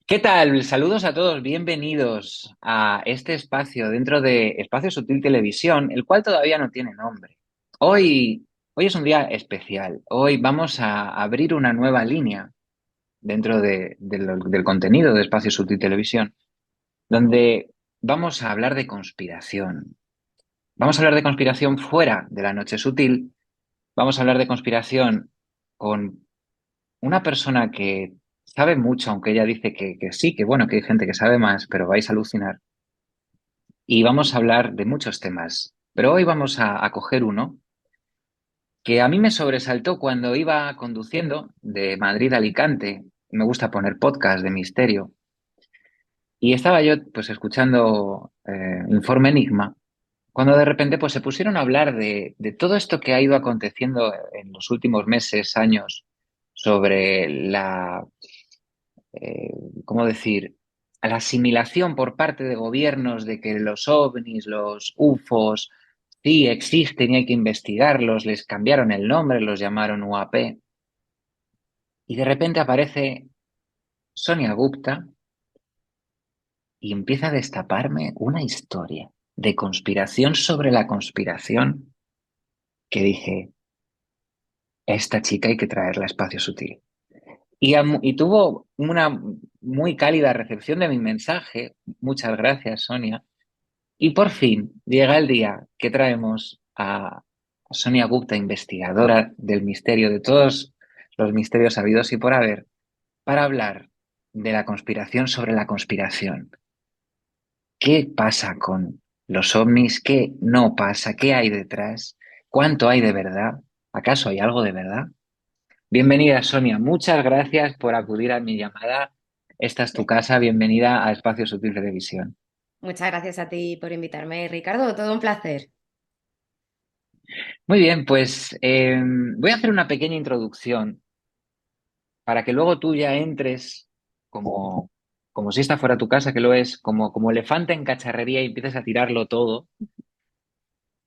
¿Qué tal? Saludos a todos, bienvenidos a este espacio dentro de Espacio Sutil Televisión, el cual todavía no tiene nombre. Hoy es un día especial. Hoy vamos a abrir una nueva línea dentro del contenido de Espacio Sutil Televisión, donde vamos a hablar de conspiración. Vamos a hablar de conspiración fuera de la noche sutil. Vamos a hablar de conspiración con una persona que sabe mucho, aunque ella dice que sí, que bueno, que hay gente que sabe más, pero vais a alucinar. Y vamos a hablar de muchos temas, pero hoy vamos a coger uno que a mí me sobresaltó cuando iba conduciendo de Madrid a Alicante. Me gusta poner podcast de misterio. Y estaba yo pues escuchando Informe Enigma, cuando de repente pues se pusieron a hablar de todo esto que ha ido aconteciendo en los últimos meses, años, sobre eh, ¿cómo decir? A la asimilación por parte de gobiernos de que los ovnis, los UFOs, sí existen y hay que investigarlos, les cambiaron el nombre, los llamaron UAP. Y de repente aparece Sonia Gupta y empieza a destaparme una historia de conspiración sobre la conspiración que dije, esta chica hay que traerla a Espacio Sutil. Y tuvo una muy cálida recepción de mi mensaje. Muchas gracias, Sonia. Y por fin llega el día que traemos a Sonia Gupta, investigadora del misterio, de todos los misterios habidos y por haber, para hablar de la conspiración sobre la conspiración. ¿Qué pasa con los ovnis? ¿Qué no pasa? ¿Qué hay detrás? ¿Cuánto hay de verdad? ¿Acaso hay algo de verdad? Bienvenida, Sonia. Muchas gracias por acudir a mi llamada. Esta es tu casa. Bienvenida a Espacio Sutil Televisión. Muchas gracias a ti por invitarme, Ricardo. Todo un placer. Muy bien, pues voy a hacer una pequeña introducción para que luego tú ya entres como, como si esta fuera tu casa, que lo es, como elefante en cacharrería y empieces a tirarlo todo.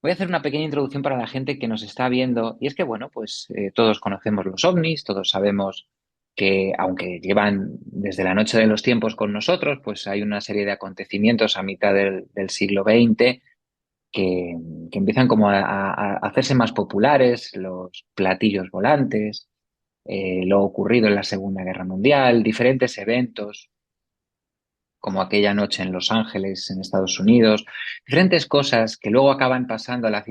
Voy a hacer una pequeña introducción para la gente que nos está viendo. Y es que, bueno, pues todos conocemos los ovnis, todos sabemos que, aunque llevan desde la noche de los tiempos con nosotros, pues hay una serie de acontecimientos a mitad del siglo XX que, que empiezan como a hacerse más populares, los platillos volantes, lo ocurrido en la Segunda Guerra Mundial, diferentes eventos como aquella noche en Los Ángeles, en Estados Unidos, diferentes cosas que luego acaban pasando a la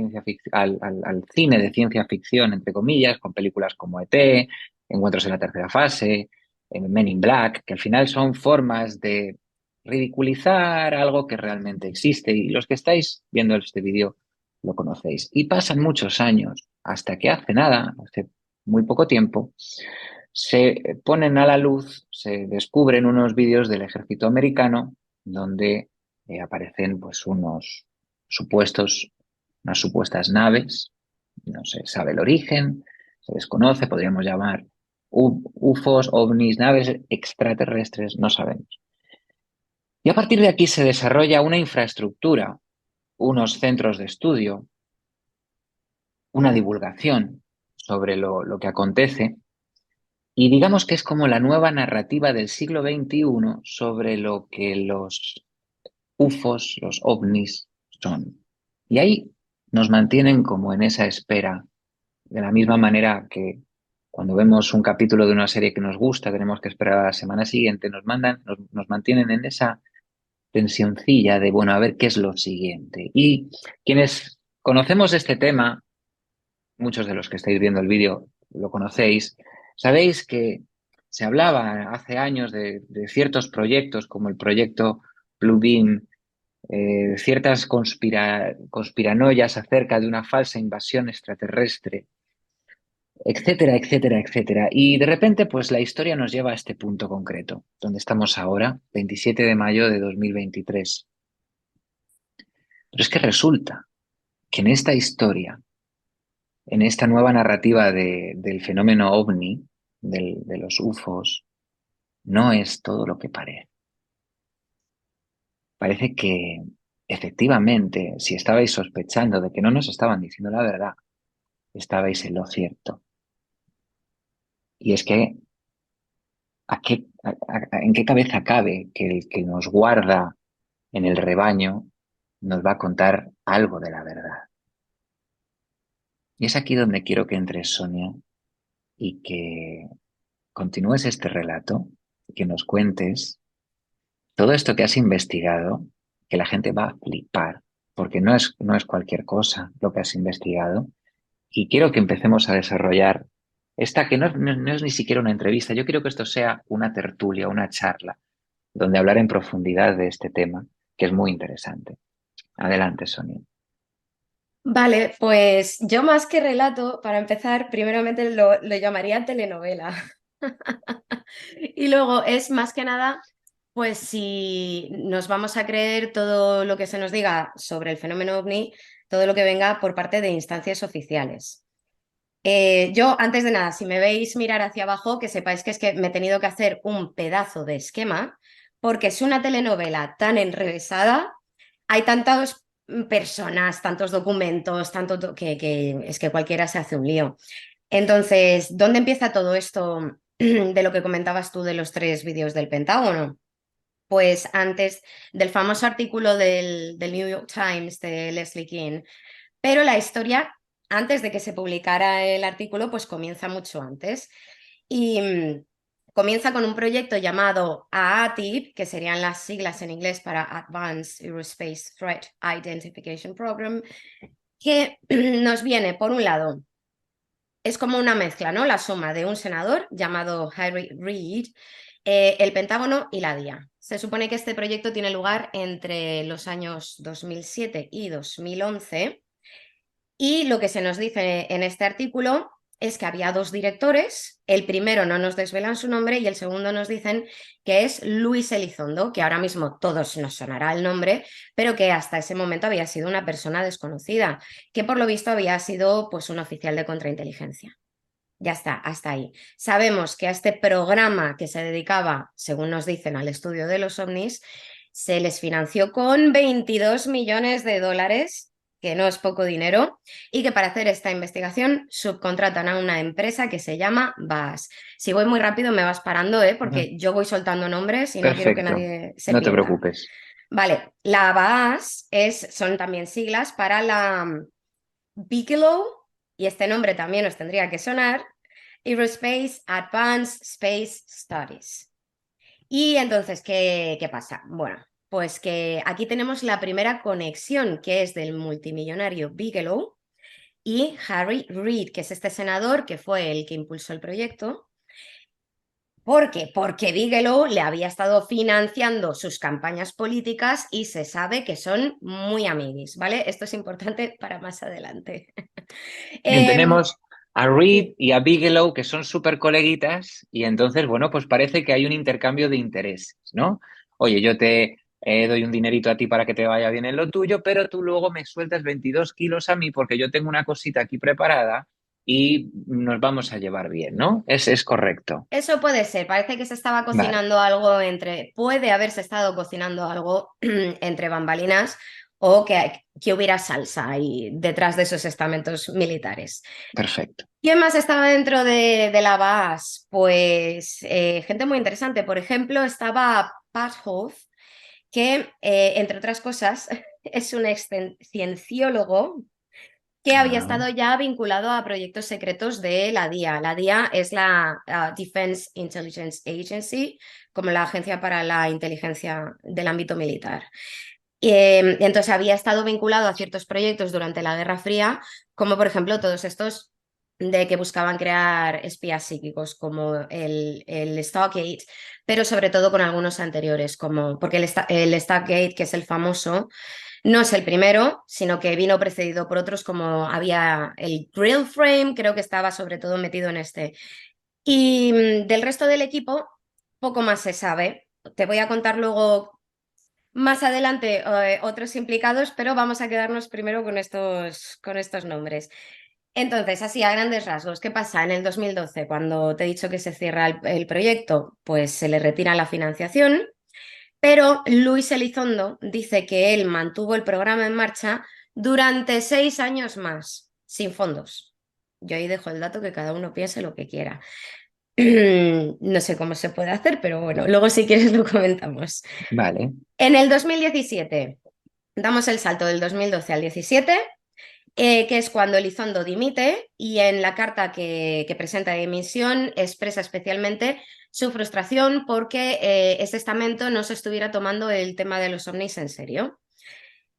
al cine de ciencia ficción, entre comillas, con películas como ET, Encuentros en la tercera fase, Men in Black, que al final son formas de ridiculizar algo que realmente existe y los que estáis viendo este vídeo lo conocéis. Y pasan muchos años hasta que hace nada, hace muy poco tiempo, se ponen a la luz, se descubren unos vídeos del ejército americano donde aparecen pues unas supuestas naves, no se sabe el origen, se desconoce, podríamos llamar UFOs, ovnis, naves extraterrestres, no sabemos. Y a partir de aquí se desarrolla una infraestructura, unos centros de estudio, una divulgación sobre lo que acontece. Y digamos que es como la nueva narrativa del siglo XXI sobre lo que los UFOs, los ovnis, son. Y ahí nos mantienen como en esa espera, de la misma manera que cuando vemos un capítulo de una serie que nos gusta, tenemos que esperar a la semana siguiente, nos mantienen en esa tensioncilla de, bueno, a ver qué es lo siguiente. Y quienes conocemos este tema, muchos de los que estáis viendo el vídeo lo conocéis, sabéis que se hablaba hace años de ciertos proyectos como el proyecto Blue Beam, ciertas conspiranoias acerca de una falsa invasión extraterrestre, etcétera, etcétera, etcétera. Y de repente, pues la historia nos lleva a este punto concreto, donde estamos ahora, 27 de mayo de 2023. Pero es que resulta que en esta historia, en esta nueva narrativa del fenómeno ovni, de los UFOs, no es todo lo que parece. Parece que efectivamente, si estabais sospechando de que no nos estaban diciendo la verdad, estabais en lo cierto. Y es que, ¿En qué cabeza cabe que el que nos guarda en el rebaño nos va a contar algo de la verdad? Y es aquí donde quiero que entres, Sonia, y que continúes este relato, que nos cuentes todo esto que has investigado, que la gente va a flipar, porque no es cualquier cosa lo que has investigado. Y quiero que empecemos a desarrollar esta que no es ni siquiera una entrevista. Yo quiero que esto sea una tertulia, una charla, donde hablar en profundidad de este tema, que es muy interesante. Adelante, Sonia. Vale, pues yo más que relato, para empezar, primeramente lo llamaría telenovela. Y luego es más que nada, pues si nos vamos a creer todo lo que se nos diga sobre el fenómeno ovni, todo lo que venga por parte de instancias oficiales. Yo, antes de nada, si me veis mirar hacia abajo, que sepáis que es que me he tenido que hacer un pedazo de esquema, porque es una telenovela tan enrevesada, hay tantas personas, tantos documentos, que es que cualquiera se hace un lío. Entonces, ¿dónde empieza todo esto de lo que comentabas tú de los 3 vídeos del Pentágono? Pues antes del famoso artículo del New York Times de Leslie King, pero la historia, antes de que se publicara el artículo, pues comienza mucho antes. Y comienza con un proyecto llamado AATIP, que serían las siglas en inglés para Advanced Aerospace Threat Identification Program, que nos viene, por un lado, es como una mezcla, ¿no? La suma de un senador llamado Harry Reid, el Pentágono y la DIA. Se supone que este proyecto tiene lugar entre los años 2007 y 2011 y lo que se nos dice en este artículo es que había 2 directores, el primero no nos desvelan su nombre y el segundo nos dicen que es Luis Elizondo, que ahora mismo todos nos sonará el nombre, pero que hasta ese momento había sido una persona desconocida, que por lo visto había sido pues un oficial de contrainteligencia. Ya está, hasta ahí. Sabemos que a este programa que se dedicaba, según nos dicen, al estudio de los ovnis, se les financió con 22 millones de dólares, que no es poco dinero, y que para hacer esta investigación subcontratan a una empresa que se llama BAS. Si voy muy rápido me vas parando, ¿eh? Ujú. Porque yo voy soltando nombres y no quiero que Perfecto, nadie se no te pierda. preocupes. Vale, la BAS son también siglas para la Bigelow, y este nombre también os tendría que sonar, Aerospace Advanced Space Studies. Y entonces, ¿qué pasa? Bueno, pues que aquí tenemos la primera conexión, que es del multimillonario Bigelow y Harry Reid, que es este senador que fue el que impulsó el proyecto. ¿Por qué? Porque Bigelow le había estado financiando sus campañas políticas y se sabe que son muy amiguis, ¿vale? Esto es importante para más adelante. Bien, tenemos a Reed Sí, y a Bigelow, que son súper coleguitas, y entonces, bueno, pues parece que hay un intercambio de intereses, ¿no? Oye, yo te doy un dinerito a ti para que te vaya bien en lo tuyo, pero tú luego me sueltas 22 kilos a mí porque yo tengo una cosita aquí preparada y nos vamos a llevar bien, ¿no? Es correcto. eso puede ser. Parece que se estaba Vale, cocinando algo puede haberse estado cocinando algo entre bambalinas o que hubiera salsa ahí detrás de esos estamentos militares. perfecto. ¿Quién más estaba dentro de la BAS? Pues gente muy interesante. Por ejemplo, estaba Pat Hoff, que entre otras cosas es un cienciólogo que había Ah, estado ya vinculado a proyectos secretos de la DIA. La DIA es la Defense Intelligence Agency, como la agencia para la inteligencia del ámbito militar. Entonces había estado vinculado a ciertos proyectos durante la Guerra Fría, como por ejemplo todos estos de que buscaban crear espías psíquicos, como el Stargate, pero sobre todo con algunos anteriores, como porque el Stargate, que es el famoso, no es el primero, sino que vino precedido por otros, como había el Grill Frame, creo que estaba sobre todo metido en este. Y del resto del equipo, poco más se sabe. Te voy a contar luego más adelante otros implicados, pero vamos a quedarnos primero con estos nombres. Entonces, así a grandes rasgos, ¿qué pasa en el 2012 cuando te he dicho que se cierra el proyecto? Pues se le retira la financiación, pero Luis Elizondo dice que él mantuvo el programa en marcha durante 6 años más, sin fondos. Yo ahí dejo el dato, que cada uno piense lo que quiera. No sé cómo se puede hacer, pero bueno, luego si quieres lo comentamos. Vale. En el 2017, damos el salto del 2012 al 17, que es cuando Elizondo dimite y en la carta que presenta de dimisión expresa especialmente su frustración porque este estamento no se estuviera tomando el tema de los ovnis en serio.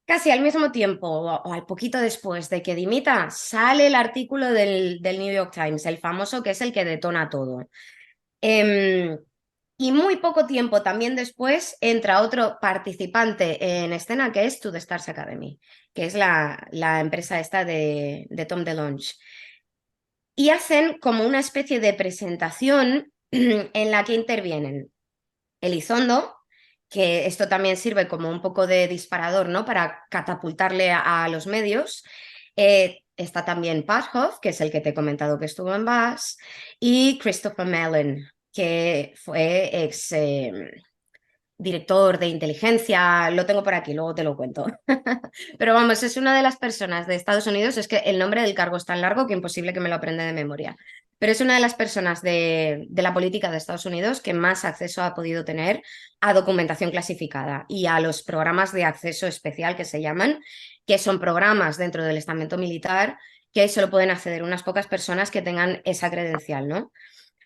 Casi al mismo tiempo o al poquito después de que dimita, sale el artículo del New York Times, el famoso que es el que detona todo. Eh, y muy poco tiempo también después entra otro participante en escena que es To The Stars Academy, que es la empresa esta de Tom DeLonge. Y hacen como una especie de presentación en la que intervienen Elizondo, que esto también sirve como un poco de disparador, ¿no? Para catapultarle a los medios. Está también Pavlov, que es el que te he comentado que estuvo en Bass, y Christopher Mellon, que fue ex director de inteligencia, lo tengo por aquí, luego te lo cuento. Pero vamos, es una de las personas de Estados Unidos, es que el nombre del cargo es tan largo que imposible que me lo aprenda de memoria, pero es una de las personas de la política de Estados Unidos que más acceso ha podido tener a documentación clasificada y a los programas de acceso especial que se llaman, que son programas dentro del estamento militar que solo pueden acceder unas pocas personas que tengan esa credencial, ¿no?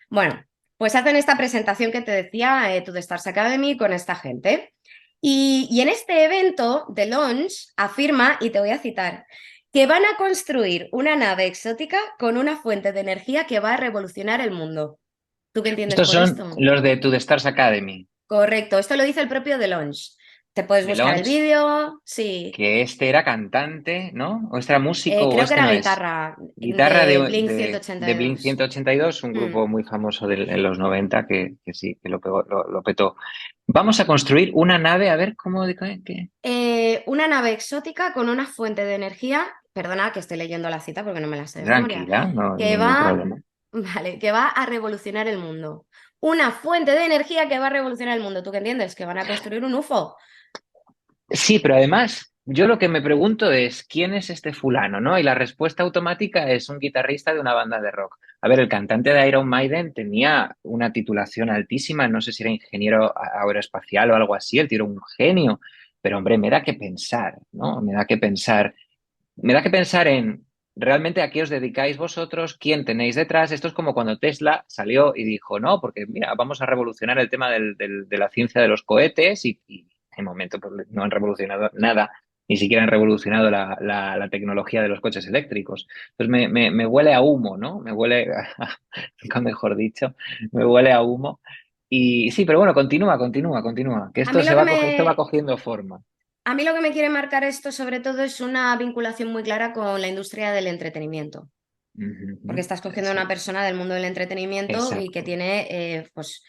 Bueno, pues hacen esta presentación que te decía, To The Stars Academy, con esta gente. Y en este evento de launch afirma, y te voy a citar, que van a construir una nave exótica con una fuente de energía que va a revolucionar el mundo. ¿Tú qué entiendes Estos por son esto? los de To The Stars Academy. Correcto, esto lo dice el propio de launch. Te puedes De buscar el Launch, vídeo, sí. que este era cantante, ¿no? ¿O este era músico o Creo que este era no es? guitarra Guitarra de Blink de Blink 182. 182, un Mm. grupo muy famoso en los 90 que sí, que lo petó. Vamos a construir una nave, a ver cómo... ¿qué? Una nave exótica con una fuente de energía, perdona que estoy leyendo la cita porque no me la sé de memoria, Tranquila, no hay que ningún va, problema. vale, que va a revolucionar el mundo. Una fuente de energía que va a revolucionar el mundo. ¿Tú qué entiendes? Que van a construir un UFO. Sí, pero además, yo lo que me pregunto es, ¿quién es este fulano, no? Y la respuesta automática es un guitarrista de una banda de rock. A ver, el cantante de Iron Maiden tenía una titulación altísima, no sé si era ingeniero aeroespacial o algo así, el tío era un genio, pero hombre, me da que pensar, ¿no? Me da que pensar en, ¿realmente a qué os dedicáis vosotros? ¿Quién tenéis detrás? Esto es como cuando Tesla salió y dijo, no, porque mira, vamos a revolucionar el tema de la ciencia de los cohetes y de momento pues, no han revolucionado nada, ni siquiera han revolucionado la tecnología de los coches eléctricos. Entonces me huele a humo, ¿no? Me huele, nunca mejor dicho, me huele a humo. Y sí, pero bueno, continúa, que A esto mí lo que esto va me, cogiendo forma. a mí lo que me quiere marcar esto sobre todo es una vinculación muy clara con la industria del entretenimiento, Ujú, porque ujú. estás cogiendo a una Sí, persona del mundo del entretenimiento y que exacto. tiene, pues,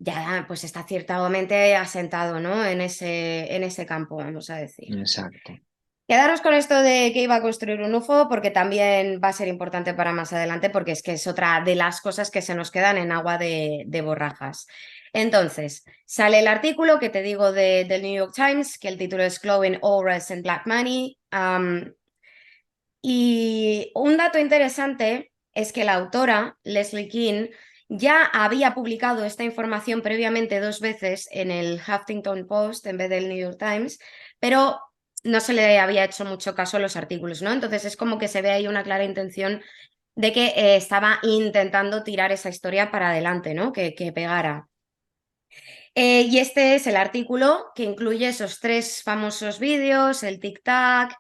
ya pues está ciertamente asentado, ¿no? En ese campo, vamos a decir. Exacto. Quedaros con esto de que iba a construir un UFO porque también va a ser importante para más adelante porque es que es otra de las cosas que se nos quedan en agua de borrajas. Entonces, sale el artículo que te digo del New York Times, que el título es Glowing Auras and Black Money. Y un dato interesante es que la autora, Leslie King, ya había publicado esta información previamente dos veces en el Huffington Post en vez del New York Times, pero no se le había hecho mucho caso a los artículos, ¿no? Entonces es como que se ve ahí una clara intención de que estaba intentando tirar esa historia para adelante, ¿no? Que pegara. Y este es el artículo que incluye esos tres famosos vídeos, el tic-tac,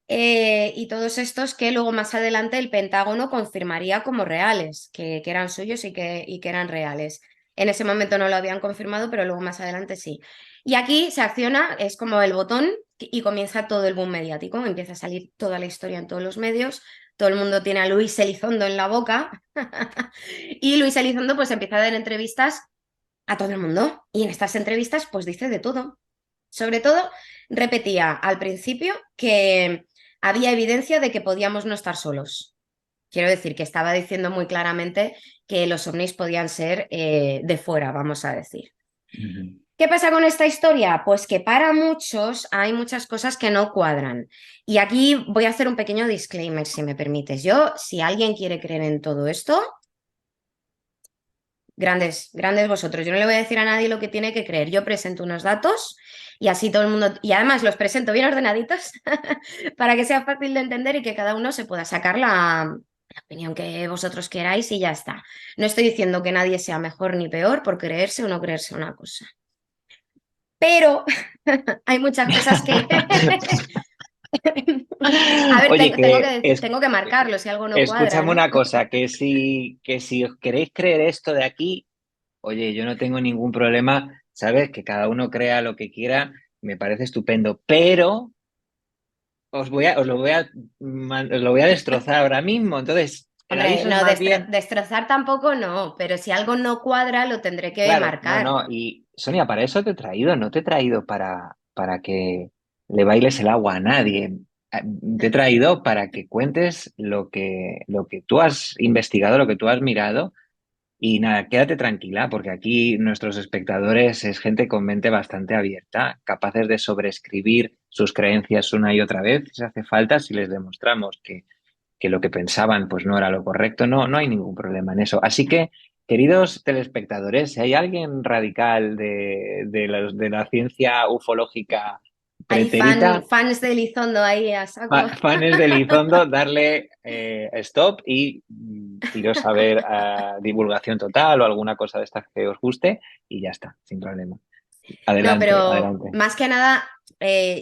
y todos estos que luego más adelante el Pentágono confirmaría como reales, que eran suyos y que eran reales. En ese momento no lo habían confirmado, pero luego más adelante sí. Y aquí se acciona, es como el botón y comienza todo el boom mediático, empieza a salir toda la historia en todos los medios, todo el mundo tiene a Luis Elizondo en la boca y Luis Elizondo pues empieza a dar entrevistas a todo el mundo y en estas entrevistas pues dice de todo. Sobre todo, repetía al principio que había evidencia de que podíamos no estar solos. Quiero decir que estaba diciendo muy claramente que los ovnis podían ser de fuera, vamos a decir. Ujú. ¿Qué pasa con esta historia? Pues que para muchos hay muchas cosas que no cuadran. Y aquí voy a hacer un pequeño disclaimer, si me permites. Yo, si alguien quiere creer en todo esto, Grandes, grandes vosotros. Yo no le voy a decir a nadie lo que tiene que creer. Yo presento unos datos y así todo el mundo, y además los presento bien ordenaditos para que sea fácil de entender y que cada uno se pueda sacar la opinión que vosotros queráis y ya está. No estoy diciendo que nadie sea mejor ni peor por creerse o no creerse una cosa. Pero hay muchas cosas que... A ver, Oye, tengo que marcarlo si algo no cuadra, escúchame ¿no? una cosa, que si os queréis creer esto de aquí, oye, yo no tengo ningún problema, ¿sabes? Que cada uno crea lo que quiera, me parece estupendo, pero os lo voy a destrozar ahora mismo. Entonces, el Hombre, aviso es no, más bien, destrozar tampoco no, pero si algo no cuadra lo tendré que claro, no, marcar. no, y Sonia, para eso te he traído, no te he traído para que le bailes el agua a nadie. Te he traído para que cuentes lo que tú has investigado, lo que tú has mirado. Y nada, quédate tranquila, porque aquí nuestros espectadores es gente con mente bastante abierta, capaces de sobreescribir sus creencias una y otra vez, si hace falta, si les demostramos que lo que pensaban pues no era lo correcto, no hay ningún problema en eso. Así que, queridos telespectadores, si hay alguien radical de la ciencia ufológica Hay pretérita, fans de Elizondo ahí a saco. Fanes de Elizondo, darle stop y iros a ver divulgación total o alguna cosa de estas que os guste y ya está, sin problema. No, Adelante, pero adelante. más que nada,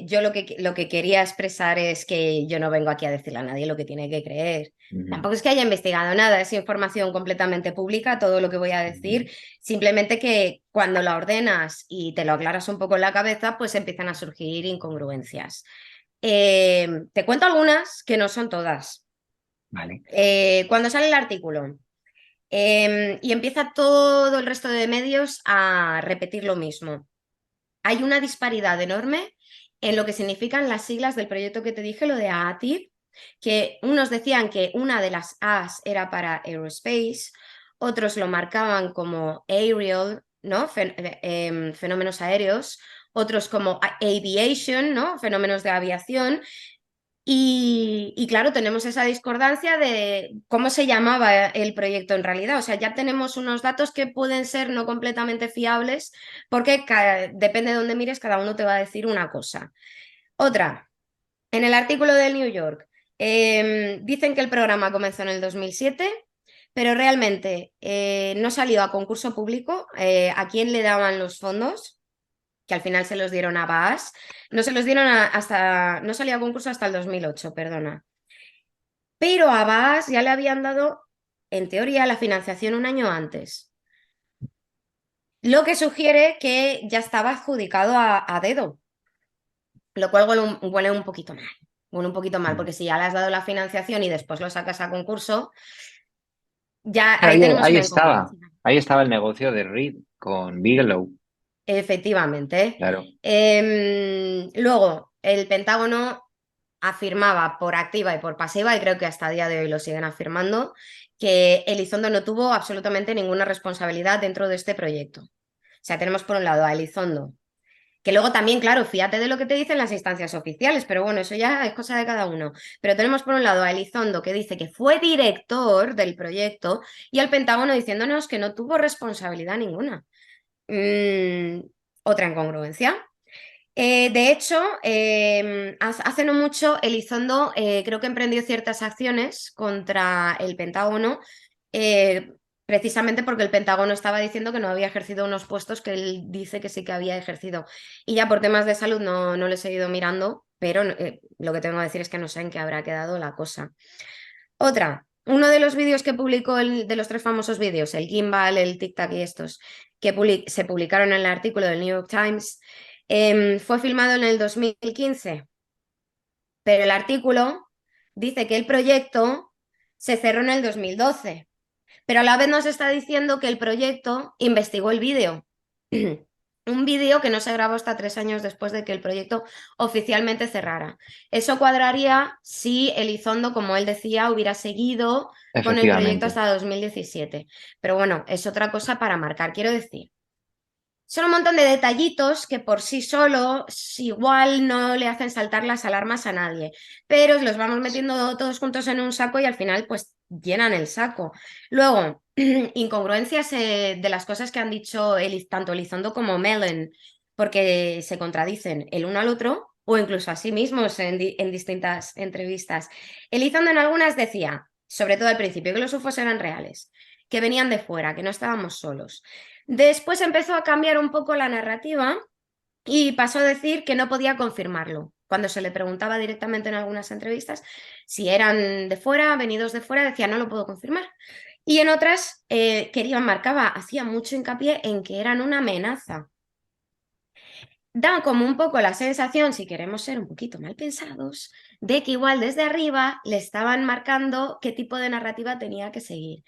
yo lo que quería expresar es que yo no vengo aquí a decirle a nadie lo que tiene que creer. Ujú, Tampoco es que haya investigado nada, es información completamente pública, todo lo que voy a ujú. decir. Simplemente que cuando la ordenas y te lo aclaras un poco en la cabeza, pues empiezan a surgir incongruencias. Te cuento algunas que no son todas. Vale. Cuando sale el artículo y empieza todo el resto de medios a repetir lo mismo, hay una disparidad enorme en lo que significan las siglas del proyecto que te dije, lo de AATIP, que unos decían que una de las A's era para aerospace, otros lo marcaban como aerial, ¿no? Fenómenos aéreos, otros como aviation, ¿no? Fenómenos de aviación. Y claro, tenemos esa discordancia de cómo se llamaba el proyecto en realidad. O sea, ya tenemos unos datos que pueden ser no completamente fiables porque depende de dónde mires, cada uno te va a decir una cosa. Otra, en el artículo del New York, dicen que el programa comenzó en el 2007, pero realmente no salió a concurso público. ¿A quién le daban los fondos? Que al final se los dieron a BAS. No se los dieron hasta, no salió a concurso hasta el 2008, perdona. Pero a BAS ya le habían dado, en teoría, la financiación un año antes. Lo que sugiere que ya estaba adjudicado a dedo, lo cual huele un poquito mal. Huele un poquito mal, Mm. porque si ya le has dado la financiación y después lo sacas a concurso, ya Claro, ahí ahí, tenemos ahí una estaba, incongruencia. ahí estaba el negocio de Reed con Bigelow, Efectivamente. claro. Luego, el Pentágono afirmaba por activa y por pasiva, y creo que hasta el día de hoy lo siguen afirmando, que Elizondo no tuvo absolutamente ninguna responsabilidad dentro de este proyecto. O sea, tenemos por un lado a Elizondo, que luego también, claro, fíjate de lo que te dicen las instancias oficiales, pero bueno, eso ya es cosa de cada uno. Pero tenemos por un lado a Elizondo, que dice que fue director del proyecto, y al Pentágono diciéndonos que no tuvo responsabilidad ninguna. Mm, otra incongruencia. De hecho, hace no mucho Elizondo creo que emprendió ciertas acciones contra el Pentágono, eh, precisamente porque el Pentágono estaba diciendo que no había ejercido unos puestos que él dice que sí que había ejercido. Y ya por temas de salud no lo he seguido mirando, pero lo que tengo que decir es que no sé en qué habrá quedado la cosa. Otra, uno de los vídeos que publicó, de los tres famosos vídeos, el Gimbal, el Tic Tac y estos, que se publicaron en el artículo del New York Times, fue filmado en el 2015, pero el artículo dice que el proyecto se cerró en el 2012, pero a la vez nos está diciendo que el proyecto investigó el vídeo. Un vídeo que no se grabó hasta 3 años después de que el proyecto oficialmente cerrara. Eso cuadraría si Elizondo, como él decía, hubiera seguido con el proyecto Efectivamente. hasta 2017. Pero bueno, es otra cosa para marcar. Quiero decir, son un montón de detallitos que por sí solos igual no le hacen saltar las alarmas a nadie, pero los vamos metiendo todos juntos en un saco y al final pues llenan el saco. Luego, incongruencias de las cosas que han dicho tanto Elizondo como Mellon, porque se contradicen el uno al otro o incluso a sí mismos en distintas entrevistas. Elizondo en algunas decía, sobre todo al principio, que los UFOs eran reales, que venían de fuera, que no estábamos solos. Después empezó a cambiar un poco la narrativa y pasó a decir que no podía confirmarlo. Cuando se le preguntaba directamente en algunas entrevistas si eran de fuera, venidos de fuera, decía no lo puedo confirmar. Y en otras marcaba, hacía mucho hincapié en que eran una amenaza. Da como un poco la sensación, si queremos ser un poquito mal pensados, de que igual desde arriba le estaban marcando qué tipo de narrativa tenía que seguir.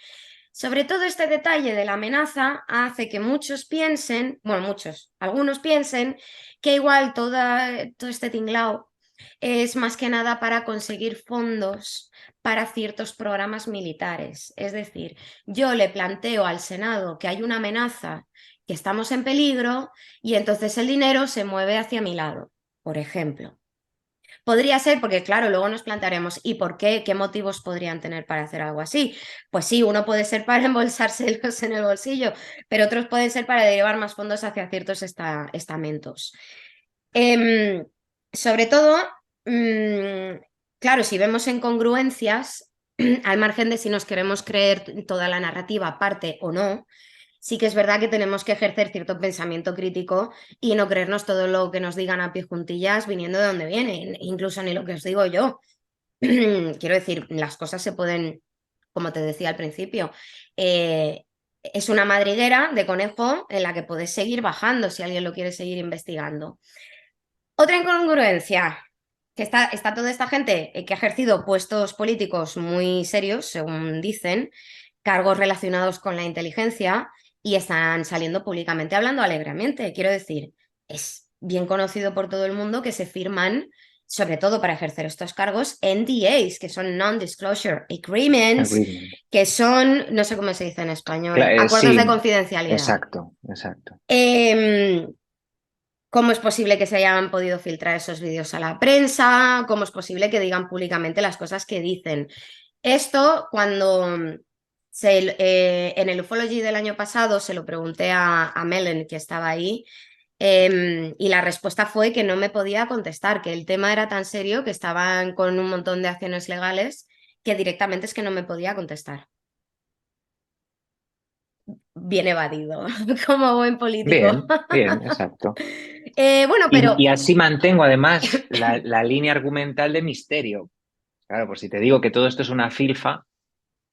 Sobre todo este detalle de la amenaza hace que muchos piensen, bueno, algunos piensen que igual todo este tinglao es más que nada para conseguir fondos para ciertos programas militares. Es decir, yo le planteo al Senado que hay una amenaza, que estamos en peligro y entonces el dinero se mueve hacia mi lado, por ejemplo. Podría ser porque, claro, luego nos plantearemos, ¿y por qué? ¿Qué motivos podrían tener para hacer algo así? Pues sí, uno puede ser para embolsárselos en el bolsillo, pero otros pueden ser para derivar más fondos hacia ciertos estamentos. Sobre todo, claro, si vemos incongruencias, al margen de si nos queremos creer toda la narrativa, parte o no, sí que es verdad que tenemos que ejercer cierto pensamiento crítico y no creernos todo lo que nos digan a pie juntillas viniendo de donde viene, incluso ni lo que os digo yo. Quiero decir, las cosas se pueden, como te decía al principio, es una madriguera de conejo en la que puedes seguir bajando si alguien lo quiere seguir investigando. Otra incongruencia, que está toda esta gente que ha ejercido puestos políticos muy serios, según dicen, cargos relacionados con la inteligencia y están saliendo públicamente hablando alegremente. Quiero decir, es bien conocido por todo el mundo que se firman, sobre todo para ejercer estos cargos, NDAs, que son Non-Disclosure Agreements, Agreement. que son, no sé cómo se dice en español, acuerdos de Sí, confidencialidad. exacto, exacto. ¿Cómo es posible que se hayan podido filtrar esos vídeos a la prensa? ¿Cómo es posible que digan públicamente las cosas que dicen? Esto, cuando en el Ufology del año pasado se lo pregunté a Melen, que estaba ahí, y la respuesta fue que no me podía contestar, que el tema era tan serio, que estaban con un montón de acciones legales, que directamente es que no me podía contestar. Bien evadido, como buen político. Bien, bien, exacto. Bueno, pero Y así mantengo además la línea argumental de misterio. Claro, pues si te digo que todo esto es una filfa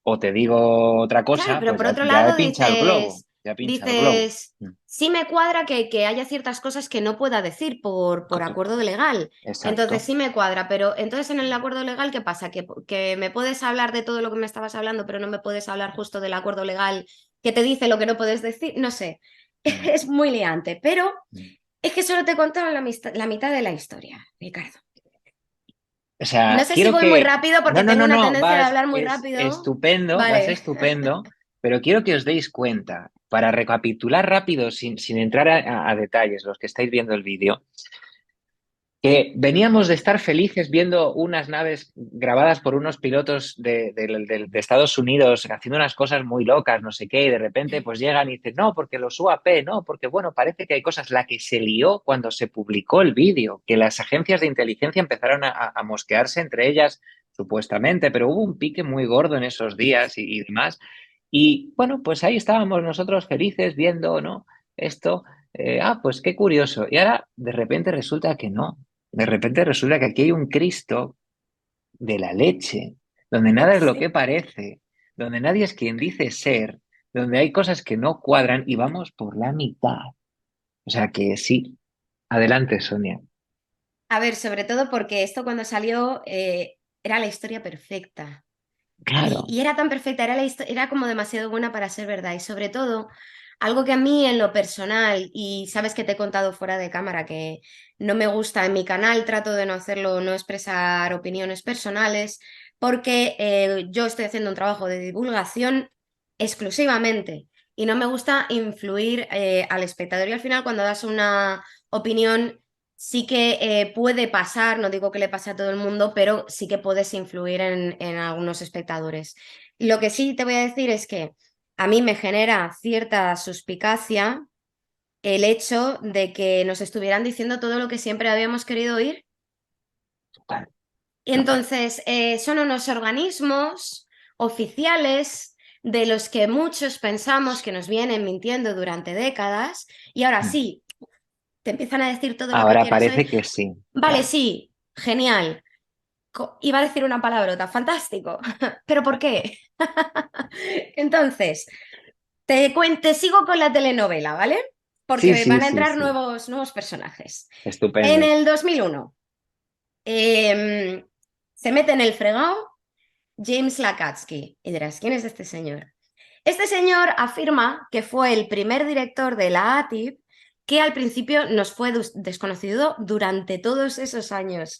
o te digo otra claro, cosa, pero pues por ya, otro ya he lado pinchado el globo, dices, ya pincha el globo. dices, sí me cuadra que haya ciertas cosas que no pueda decir por acuerdo legal. Entonces Exacto. sí me cuadra, pero entonces en el acuerdo legal, ¿qué pasa? Que me puedes hablar de todo lo que me estabas hablando, pero no me puedes hablar justo del acuerdo legal que te dice lo que no puedes decir. No sé, Mm, es muy liante, pero mm. es que solo te he contado la mitad de la historia, Ricardo. O No sea, sé si quiero voy muy que... rápido No, porque no, tengo no, una no, tendencia de hablar muy es rápido. estupendo, vas Vale. estupendo, pero quiero que os deis cuenta, para recapitular rápido, sin entrar a detalles, los que estáis viendo el vídeo, que veníamos de estar felices viendo unas naves grabadas por unos pilotos de Estados Unidos haciendo unas cosas muy locas, no sé qué, y de repente pues llegan y dicen, no, porque los UAP, no, porque bueno, parece que hay cosas. La que se lió cuando se publicó el vídeo, que las agencias de inteligencia empezaron a mosquearse entre ellas, supuestamente, pero hubo un pique muy gordo en esos días y demás. Y bueno, pues ahí estábamos nosotros felices viendo, ¿no? Esto, pues qué curioso. Y ahora de repente resulta que no. De repente resulta que aquí hay un Cristo de la leche, donde nada es lo que Sí. parece, donde nadie es quien dice ser, donde hay cosas que no cuadran y vamos por la mitad. O sea que sí, adelante, Sonia. A ver, sobre todo porque esto cuando salió era la historia perfecta. Claro. Y era tan perfecta, era como demasiado buena para ser verdad. Y sobre todo, algo que a mí en lo personal, y sabes que te he contado fuera de cámara, que no me gusta en mi canal, trato de no hacerlo, no expresar opiniones personales, porque yo estoy haciendo un trabajo de divulgación exclusivamente. Y no me gusta influir al espectador. Y al final, cuando das una opinión, sí que puede pasar, no digo que le pase a todo el mundo, pero sí que puedes influir en algunos espectadores. Lo que sí te voy a decir es que a mí me genera cierta suspicacia el hecho de que nos estuvieran diciendo todo lo que siempre habíamos querido oír. Total, Y total. entonces, son unos organismos oficiales de los que muchos pensamos que nos vienen mintiendo durante décadas y ahora Mm. sí, te empiezan a decir todo lo que Ahora quieres oír. parece que sí, Vale, claro. sí, genial. Iba a decir una palabrota, fantástico. ¿Pero por qué? Entonces, te sigo con la telenovela, ¿vale? Sí, Porque sí, van a sí, entrar sí. nuevos personajes. En Estupendo. el 2001, em, se mete en el fregado James Lakatsky. Y dirás, ¿quién es este señor? Este señor afirma que fue el primer director de la ATIP que al principio nos fue desconocido durante todos esos años.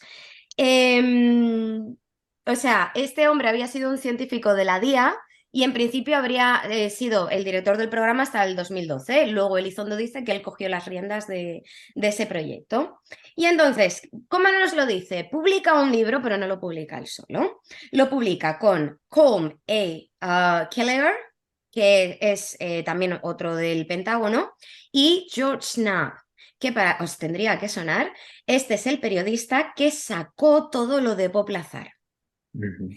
O sea, este hombre había sido un científico de la DIA y en principio habría sido el director del programa hasta el 2012. Luego Elizondo dice que él cogió las riendas de ese proyecto. Y entonces, ¿cómo nos lo dice? Publica un libro, pero no lo publica él solo. Lo publica con Colm A. Kelleher, que es también otro del Pentágono, y George Knapp, que os tendría que sonar. Este es el periodista que sacó todo lo de Bob Lazar. Ujú.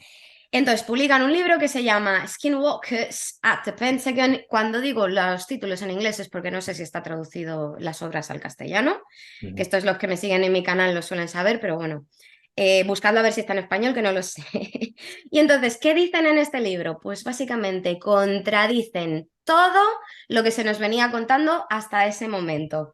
Entonces, publican un libro que se llama Skinwalkers at the Pentagon. Cuando digo los títulos en inglés es porque no sé si está traducido las obras al castellano, que Ujú. estos los que me siguen en mi canal lo suelen saber, pero bueno, buscadlo a ver si está en español, que no lo sé. Y entonces, ¿qué dicen en este libro? Pues básicamente contradicen todo lo que se nos venía contando hasta ese momento.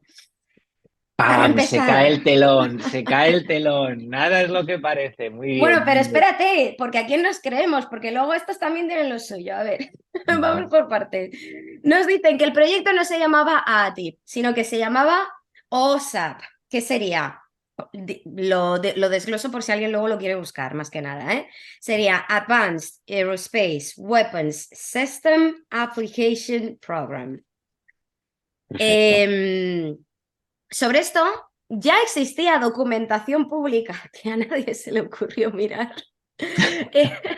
Para ¡Pam! Se cae empezar, el telón, se cae el telón. Nada es lo que parece. Muy bueno, bien, pero muy bien. espérate, porque a quién nos creemos, porque luego estos también tienen lo suyo. A ver, Ujú. vamos por partes. Nos dicen que el proyecto no se llamaba ATIP, sino que se llamaba OSAP. ¿Qué sería? Lo desgloso por si alguien luego lo quiere buscar, más que nada, ¿eh? Sería Advanced Aerospace Weapons System Application Program. Perfecto. Em, Sobre esto ya existía documentación pública que a nadie se le ocurrió mirar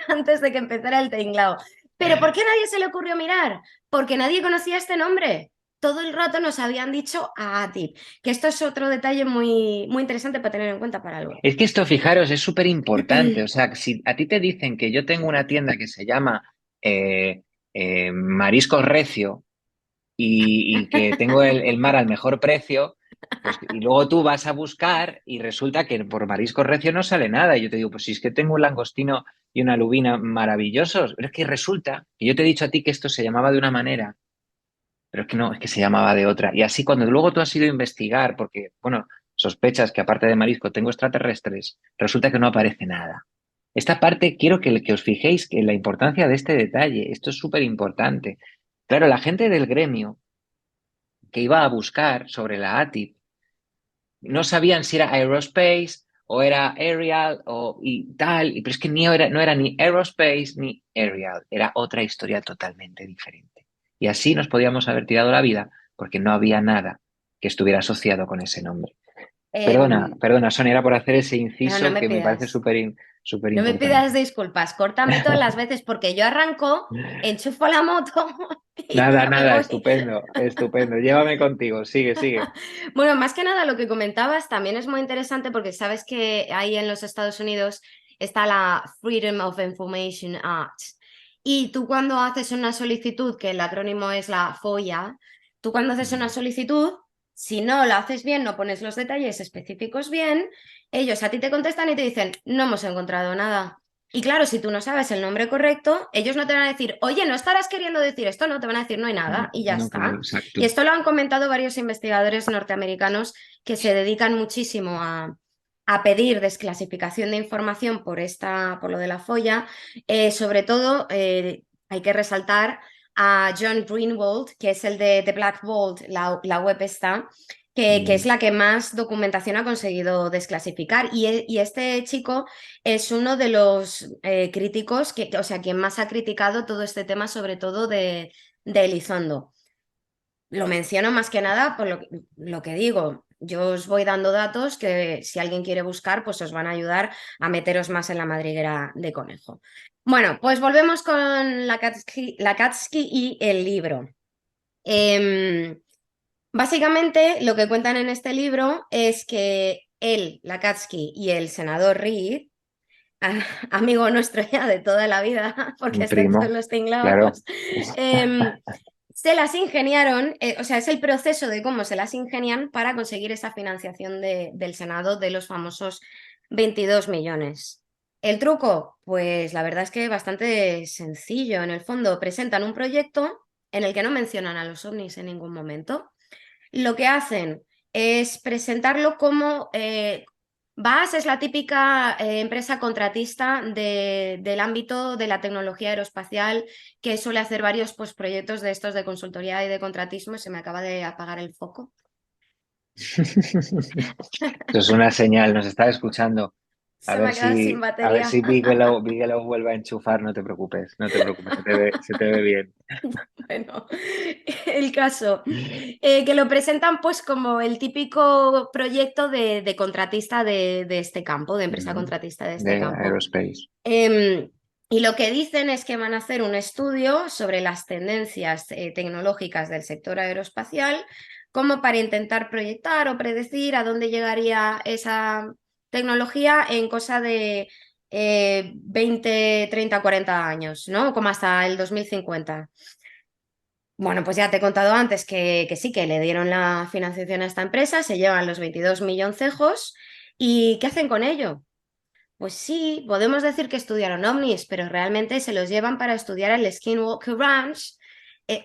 antes de que empezara el tinglao. ¿Pero por qué a nadie se le ocurrió mirar? Porque nadie conocía este nombre. Todo el rato nos habían dicho ATIP, que esto es otro detalle muy, muy interesante para tener en cuenta para luego. Es que esto, fijaros, es súper importante. O sea, si a ti te dicen que yo tengo una tienda que se llama eh, Mariscos Recio y que tengo el mar al mejor precio, pues y luego tú vas a buscar y resulta que por Mariscos Recio no sale nada. Y yo te digo, pues si es que tengo un langostino y una lubina maravillosos, pero es que resulta que yo te he dicho a ti que esto se llamaba de una manera, pero es que no, es que se llamaba de otra. Y así cuando luego tú has ido a investigar, porque, bueno, sospechas que aparte de marisco tengo extraterrestres, resulta que no aparece nada. Esta parte quiero que os fijéis en la importancia de este detalle. Esto es súper importante. Claro, la gente del gremio que iba a buscar sobre la ATIP no sabían si era aerospace o era aerial o y tal, pero es que no era ni aerospace ni aerial, era otra historia totalmente diferente. Y así nos podíamos haber tirado la vida porque no había nada que estuviera asociado con ese nombre. Perdona, Em, perdona, Sonia, era por hacer ese no, no inciso me que me parece pidas. súper No me pidas importante. disculpas, córtame todas las veces porque yo arranco, enchufo la moto y Nada, ya me nada, voy. estupendo, estupendo. Llévame contigo, sigue, sigue. Bueno, más que nada lo que comentabas también es muy interesante porque sabes que ahí en los Estados Unidos está la Freedom of Information Act. Y tú cuando haces una solicitud, que el acrónimo es la FOIA, tú cuando haces una solicitud, si no la haces bien, no pones los detalles específicos bien, ellos a ti te contestan y te dicen, no hemos encontrado nada. Y claro, si tú no sabes el nombre correcto, ellos no te van a decir, oye, no estarás queriendo decir esto, no, te van a decir, no hay nada, y ya No, claro, está. Y exacto. esto lo han comentado varios investigadores norteamericanos que se dedican muchísimo a pedir desclasificación de información por lo de la FOIA. Sobre todo, hay que resaltar a John Greenwald, que es el de Black Vault, la web está, que es Mm. la que más documentación ha conseguido desclasificar. Y este chico es uno de los críticos, o sea, quien más ha criticado todo este tema, sobre todo de Elizondo. Lo menciono más que nada por lo que digo. yo os voy dando datos que si alguien quiere buscar, pues os van a ayudar a meteros más en la madriguera de conejo. Bueno, pues volvemos con Lakatsky y el libro. Em, Básicamente, lo que cuentan en este libro es que él, Lakatsky, y el senador Reed, amigo nuestro ya de toda la vida, porque Un excepto primo, los tinglaos, claro. em, se las ingeniaron, o sea, es el proceso de cómo se las ingenian para conseguir esa financiación del Senado de los famosos 22 millones. El truco, pues la verdad es que bastante sencillo. En el fondo, presentan un proyecto en el que no mencionan a los ovnis en ningún momento. Lo que hacen es presentarlo como BAS es la típica empresa contratista del ámbito de la tecnología aeroespacial que suele hacer varios pues, proyectos de estos de consultoría y de contratismo. Se me acaba de apagar el foco. Eso es una señal, nos está escuchando. Se me ha quedado sin A ver batería. si Bigelow vuelve a enchufar, no te preocupes, se te ve bien. Bueno, el caso, que lo presentan pues como el típico proyecto de contratista de este campo, de empresa Ujú. contratista de este De campo. Aerospace. Y lo que dicen es que van a hacer un estudio sobre las tendencias tecnológicas del sector aeroespacial, como para intentar proyectar o predecir a dónde llegaría esa tecnología en cosa de 20, 30, 40 años, ¿no? Como hasta el 2050. Bueno, pues ya te he contado antes que sí, que le dieron la financiación a esta empresa, se llevan los 22 milloncejos. ¿Y qué hacen con ello? Pues sí, podemos decir que estudiaron ovnis, pero realmente se los llevan para estudiar el Skinwalker Ranch,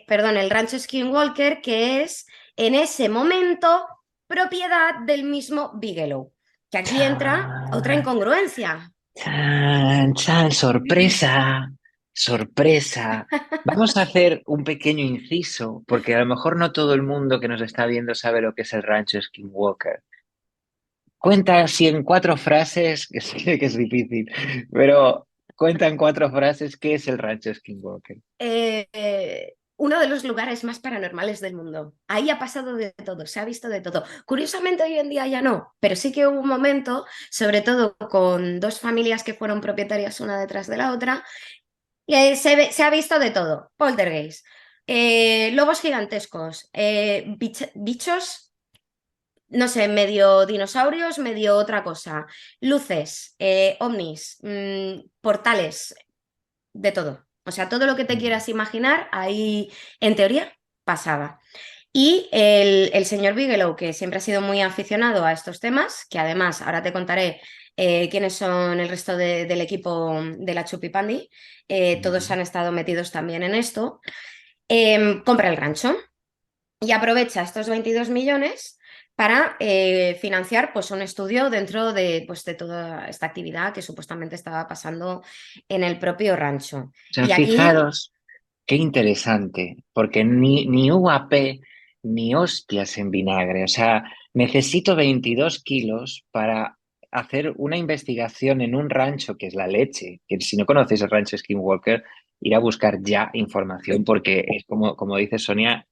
perdón, el rancho Skinwalker, que es en ese momento propiedad del mismo Bigelow. Que aquí entra otra Chan, incongruencia. chan, chan, sorpresa, sorpresa. Vamos a hacer un pequeño inciso, porque a lo mejor no todo el mundo que nos está viendo sabe lo que es el rancho Skinwalker. Cuenta así en cuatro frases, que sé que es difícil, pero cuenta en cuatro frases qué es el rancho Skinwalker. Uno de los lugares más paranormales del mundo. Ahí ha pasado de todo, se ha visto de todo. Curiosamente hoy en día ya no, pero sí que hubo un momento, sobre todo con dos familias que fueron propietarias una detrás de la otra, y se ha visto de todo. Poltergeist, lobos gigantescos, bichos, no sé, medio dinosaurios, medio otra cosa, luces, ovnis, portales, de todo. O sea, todo lo que te Mm. quieras imaginar, ahí en teoría pasaba. Y el señor Bigelow, que siempre ha sido muy aficionado a estos temas, que además ahora te contaré quiénes son el resto del equipo de la Chupipandi, todos Ujú. han estado metidos también en esto, compra el rancho y aprovecha estos 22 millones para financiar pues, un estudio dentro de, pues, de toda esta actividad que supuestamente estaba pasando en el propio rancho. O sea, Y aquí, fijaros qué interesante, porque ni UAP ni hostias en vinagre. O sea, necesito 22 kilos para hacer una investigación en un rancho que es la leche. Que si no conocéis el rancho Skinwalker, ir a buscar ya información, porque es como dice Sonia,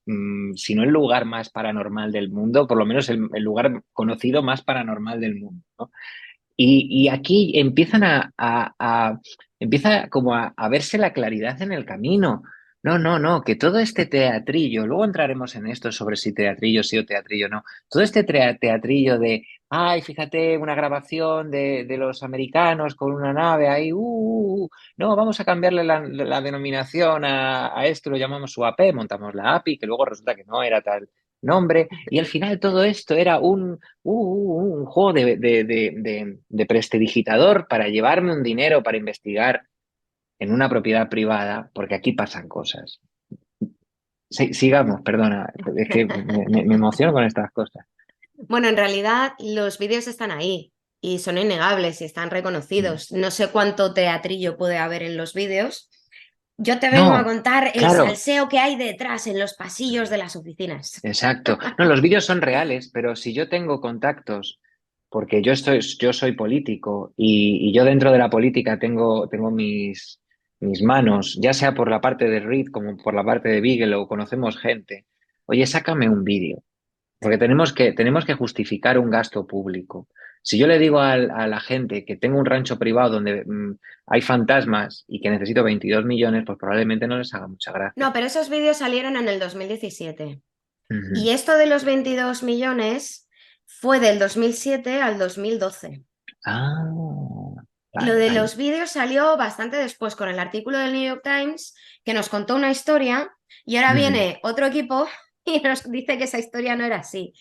si no el lugar más paranormal del mundo, por lo menos el lugar conocido más paranormal del mundo, ¿no? Y aquí empiezan empieza como a verse la claridad en el camino. No, no, no, que todo este teatrillo, luego entraremos en esto sobre si teatrillo sí o teatrillo no, todo este teatrillo de, ay, fíjate, una grabación de los americanos con una nave ahí, no, vamos a cambiarle la denominación a esto, lo llamamos UAP, montamos la API, que luego resulta que no era tal nombre, y al final todo esto era un juego de prestidigitador para llevarme un dinero para investigar en una propiedad privada, porque aquí pasan cosas. Sigamos, perdona, es que me emociono con estas cosas. bueno, en realidad los vídeos están ahí y son innegables y están Mm. reconocidos. No sé cuánto teatrillo puede haber en los vídeos. Yo te vengo a No, contar el claro, salseo que hay detrás en los pasillos de las oficinas. exacto. No, los vídeos son reales, pero si yo tengo contactos, porque yo soy político y yo dentro de la política tengo mis manos, ya sea por la parte de Reed como por la parte de Bigelow, conocemos gente. Oye, sácame un vídeo. Porque tenemos que justificar un gasto público. Si yo le digo a la gente que tengo un rancho privado donde hay fantasmas y que necesito 22 millones, pues probablemente no les haga mucha gracia. No, pero esos vídeos salieron en el 2017. Ujú. Y esto de los 22 millones fue del 2007 al 2012. Ah, Lo vale, de vale. los vídeos salió bastante después con el artículo del New York Times que nos contó una historia y ahora Ujú. viene otro equipo y nos dice que esa historia no era así.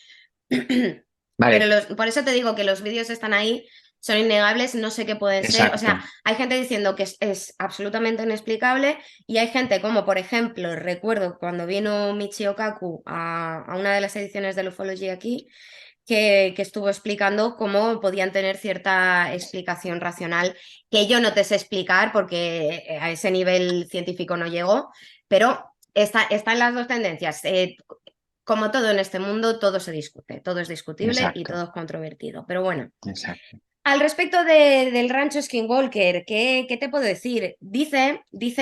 Pero Vale, por eso te digo que los vídeos están ahí, son innegables, no sé qué pueden ser. O sea, exacto. hay gente diciendo que es absolutamente inexplicable y hay gente como, por ejemplo, recuerdo cuando vino Michio Kaku a una de las ediciones de Ufology aquí, que estuvo explicando cómo podían tener cierta explicación racional, que yo no te sé explicar porque a ese nivel científico no llegó, pero están las dos tendencias. Como todo en este mundo, todo se discute, todo es discutible y Exacto, todo es controvertido. Pero bueno, exacto. al respecto del rancho Skinwalker, ¿qué te puedo decir? Dice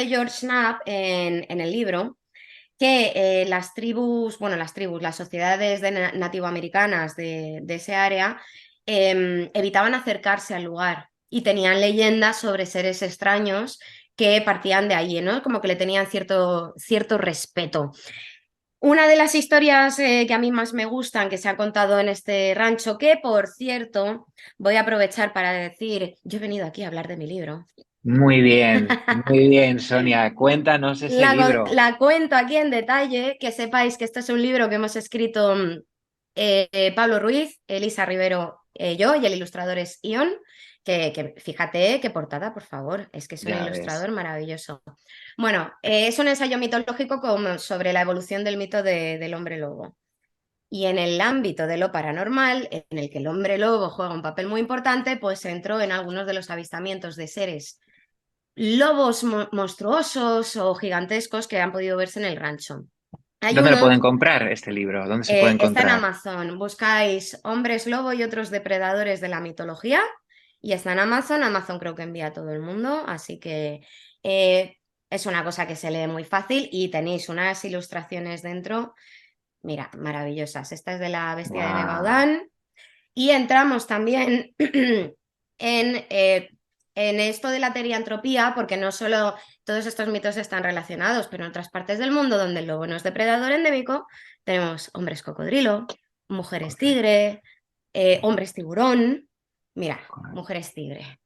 George Knapp en el libro que las tribus, bueno, las sociedades nativoamericanas de ese área evitaban acercarse al lugar y tenían leyendas sobre seres extraños que partían de allí, ¿no? Como que le tenían cierto respeto. Una de las historias que a mí más me gustan que se ha contado en este rancho, que por cierto, voy a aprovechar para decir, yo he venido aquí a hablar de mi libro. Muy bien, Sonia. Cuéntanos ese libro. La cuento aquí en detalle, que sepáis que este es un libro que hemos escrito Pablo Ruiz, Elisa Rivero, yo y el ilustrador es Ion, que fíjate qué portada, por favor, es que es un Ya ves. ilustrador maravilloso. Bueno, es un ensayo mitológico sobre la evolución del mito del hombre lobo. Y en el ámbito de lo paranormal, en el que el hombre lobo juega un papel muy importante, pues entró en algunos de los avistamientos de seres lobos monstruosos o gigantescos que han podido verse en el rancho. Hay ¿Dónde lo uno, pueden comprar este libro? ¿Dónde se puede está en encontrar? Amazon, buscáis hombres lobo y otros depredadores de la mitología y está en Amazon. Amazon creo que envía a todo el mundo, así que eh, es una cosa que se lee muy fácil y tenéis unas ilustraciones dentro, mira, maravillosas. Esta es de la bestia de Wow. Megaudán. Y entramos también en en esto de la teriantropía, porque no solo todos estos mitos están relacionados, pero en otras partes del mundo donde el lobo no es depredador endémico, tenemos hombres cocodrilo, mujeres Correcto, tigre, hombres tiburón. Mira, correcto. mujeres tigre.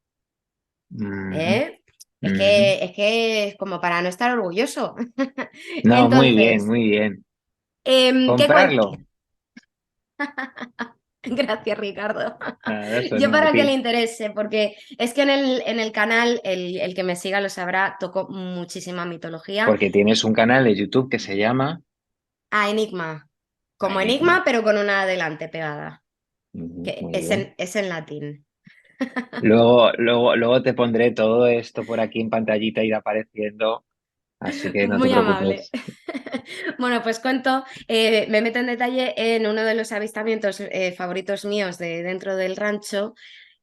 Ujú, ¿Eh? ujú. Es como para no estar orgulloso. No, muy bien, Entonces, muy bien. ¿qué cuento? Comprarlo. Gracias, Ricardo. Nada, Yo Sonia, a para que le ti. interese, porque es que en el canal, el que me siga lo sabrá, toco muchísima mitología Porque tienes un canal de YouTube que se llama a Enigma, como Enigma. Enigma, pero con una adelante pegada, Ujú, que muy bien. es en latín. Luego te pondré todo esto por aquí en pantallita, irá apareciendo, así que no te Muy amable. preocupes. Bueno, pues cuento, me meto en detalle en uno de los avistamientos favoritos míos de dentro del rancho,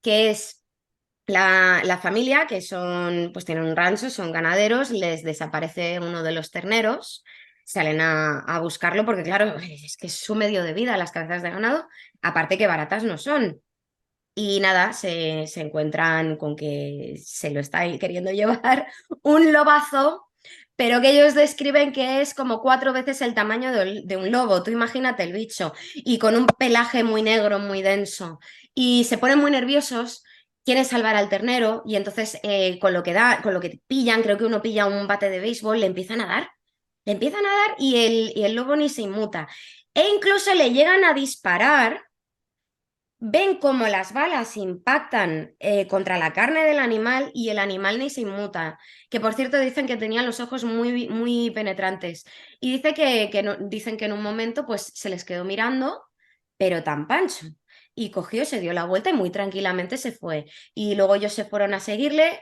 que es la familia, que son, pues tienen un rancho, son ganaderos, les desaparece uno de los terneros, salen a buscarlo porque, claro, es que es su medio de vida, las cabezas de ganado, aparte que baratas no son. Y nada, se encuentran con que se lo está queriendo llevar un lobazo, pero que ellos describen que es como 4 veces el tamaño de un lobo. Tú imagínate el bicho, y con un pelaje muy negro, muy denso. Y se ponen muy nerviosos, quieren salvar al ternero, y entonces con lo que pillan, creo que uno pilla un bate de béisbol, le empiezan a dar. Le empiezan a dar y el lobo ni se inmuta. E incluso le llegan a disparar, ven cómo las balas impactan contra la carne del animal y el animal ni se inmuta. Que por cierto dicen que tenía los ojos muy penetrantes. Y dicen que en un momento pues se les quedó mirando, pero tan pancho. Y cogió, se dio la vuelta y muy tranquilamente se fue. Y luego ellos se fueron a seguirle.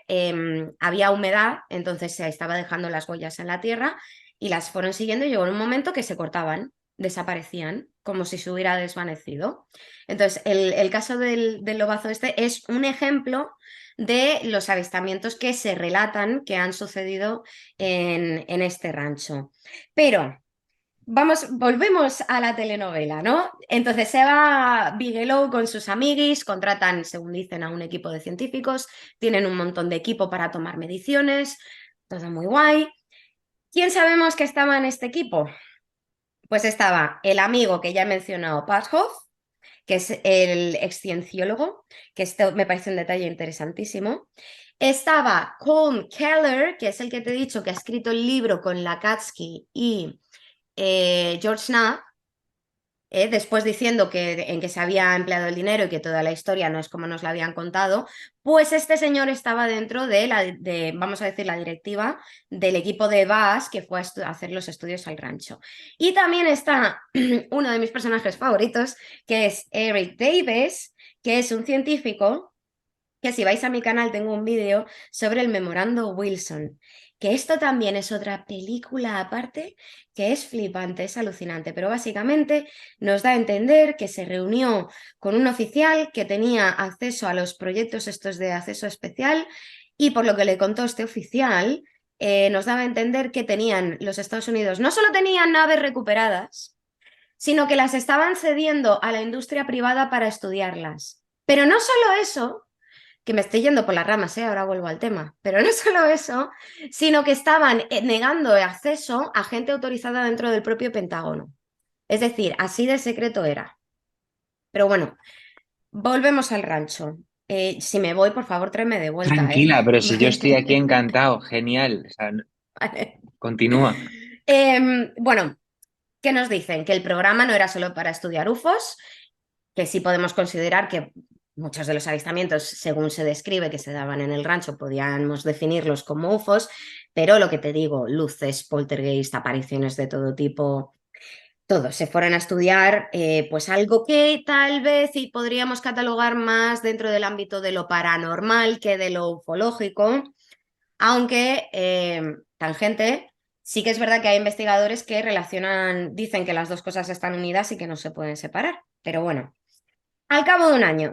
Había humedad, entonces se estaba dejando las huellas en la tierra y las fueron siguiendo y llegó un momento que se cortaban, desaparecían, como si se hubiera desvanecido. Entonces, el caso del lobazo este es un ejemplo de los avistamientos que se relatan que han sucedido en este rancho. Pero volvemos a la telenovela, ¿no? Entonces se va Bigelow con sus amiguis, contratan, según dicen, a un equipo de científicos, tienen un montón de equipo para tomar mediciones, todo muy guay. ¿Quién sabemos que estaba en este equipo? Pues estaba el amigo que ya he mencionado, Pat Hoff, que es el excienciólogo, que esto me parece un detalle interesantísimo. Estaba Colm Keller, que es el que te he dicho que ha escrito el libro con Lakatsky y George Knapp, después diciendo en que se había empleado el dinero y que toda la historia no es como nos la habían contado, pues este señor estaba dentro vamos a decir, la directiva del equipo de Bass que fue a hacer los estudios al rancho. Y también está uno de mis personajes favoritos, que es Eric Davis, que es un científico que si vais a mi canal tengo un vídeo sobre el memorando Wilson, que esto también es otra película aparte que es flipante, es alucinante, pero básicamente nos da a entender que se reunió con un oficial que tenía acceso a los proyectos estos de acceso especial y por lo que le contó este oficial, nos daba a entender que tenían los Estados Unidos, no solo tenían naves recuperadas, sino que las estaban cediendo a la industria privada para estudiarlas. Pero no solo eso, que me estoy yendo por las ramas, ahora vuelvo al tema, pero no solo eso, sino que estaban negando acceso a gente autorizada dentro del propio Pentágono. Es decir, así de secreto era. Pero bueno, volvemos al rancho. Si me voy, por favor, tráeme de vuelta, ¿eh? Tranquila, pero si yo estoy aquí Vale. encantado, genial. O sea, Vale. continúa. Bueno, ¿qué nos dicen? Que el programa no era solo para estudiar UFOs, que sí podemos considerar que muchos de los avistamientos, según se describe que se daban en el rancho, podíamos definirlos como UFOs, pero lo que te digo, luces, poltergeist, apariciones de todo tipo, todos se fueron a estudiar, pues algo que tal vez y podríamos catalogar más dentro del ámbito de lo paranormal que de lo ufológico, aunque, tangente, sí que es verdad que hay investigadores que relacionan, dicen que las dos cosas están unidas y que no se pueden separar, pero bueno. Al cabo de un año,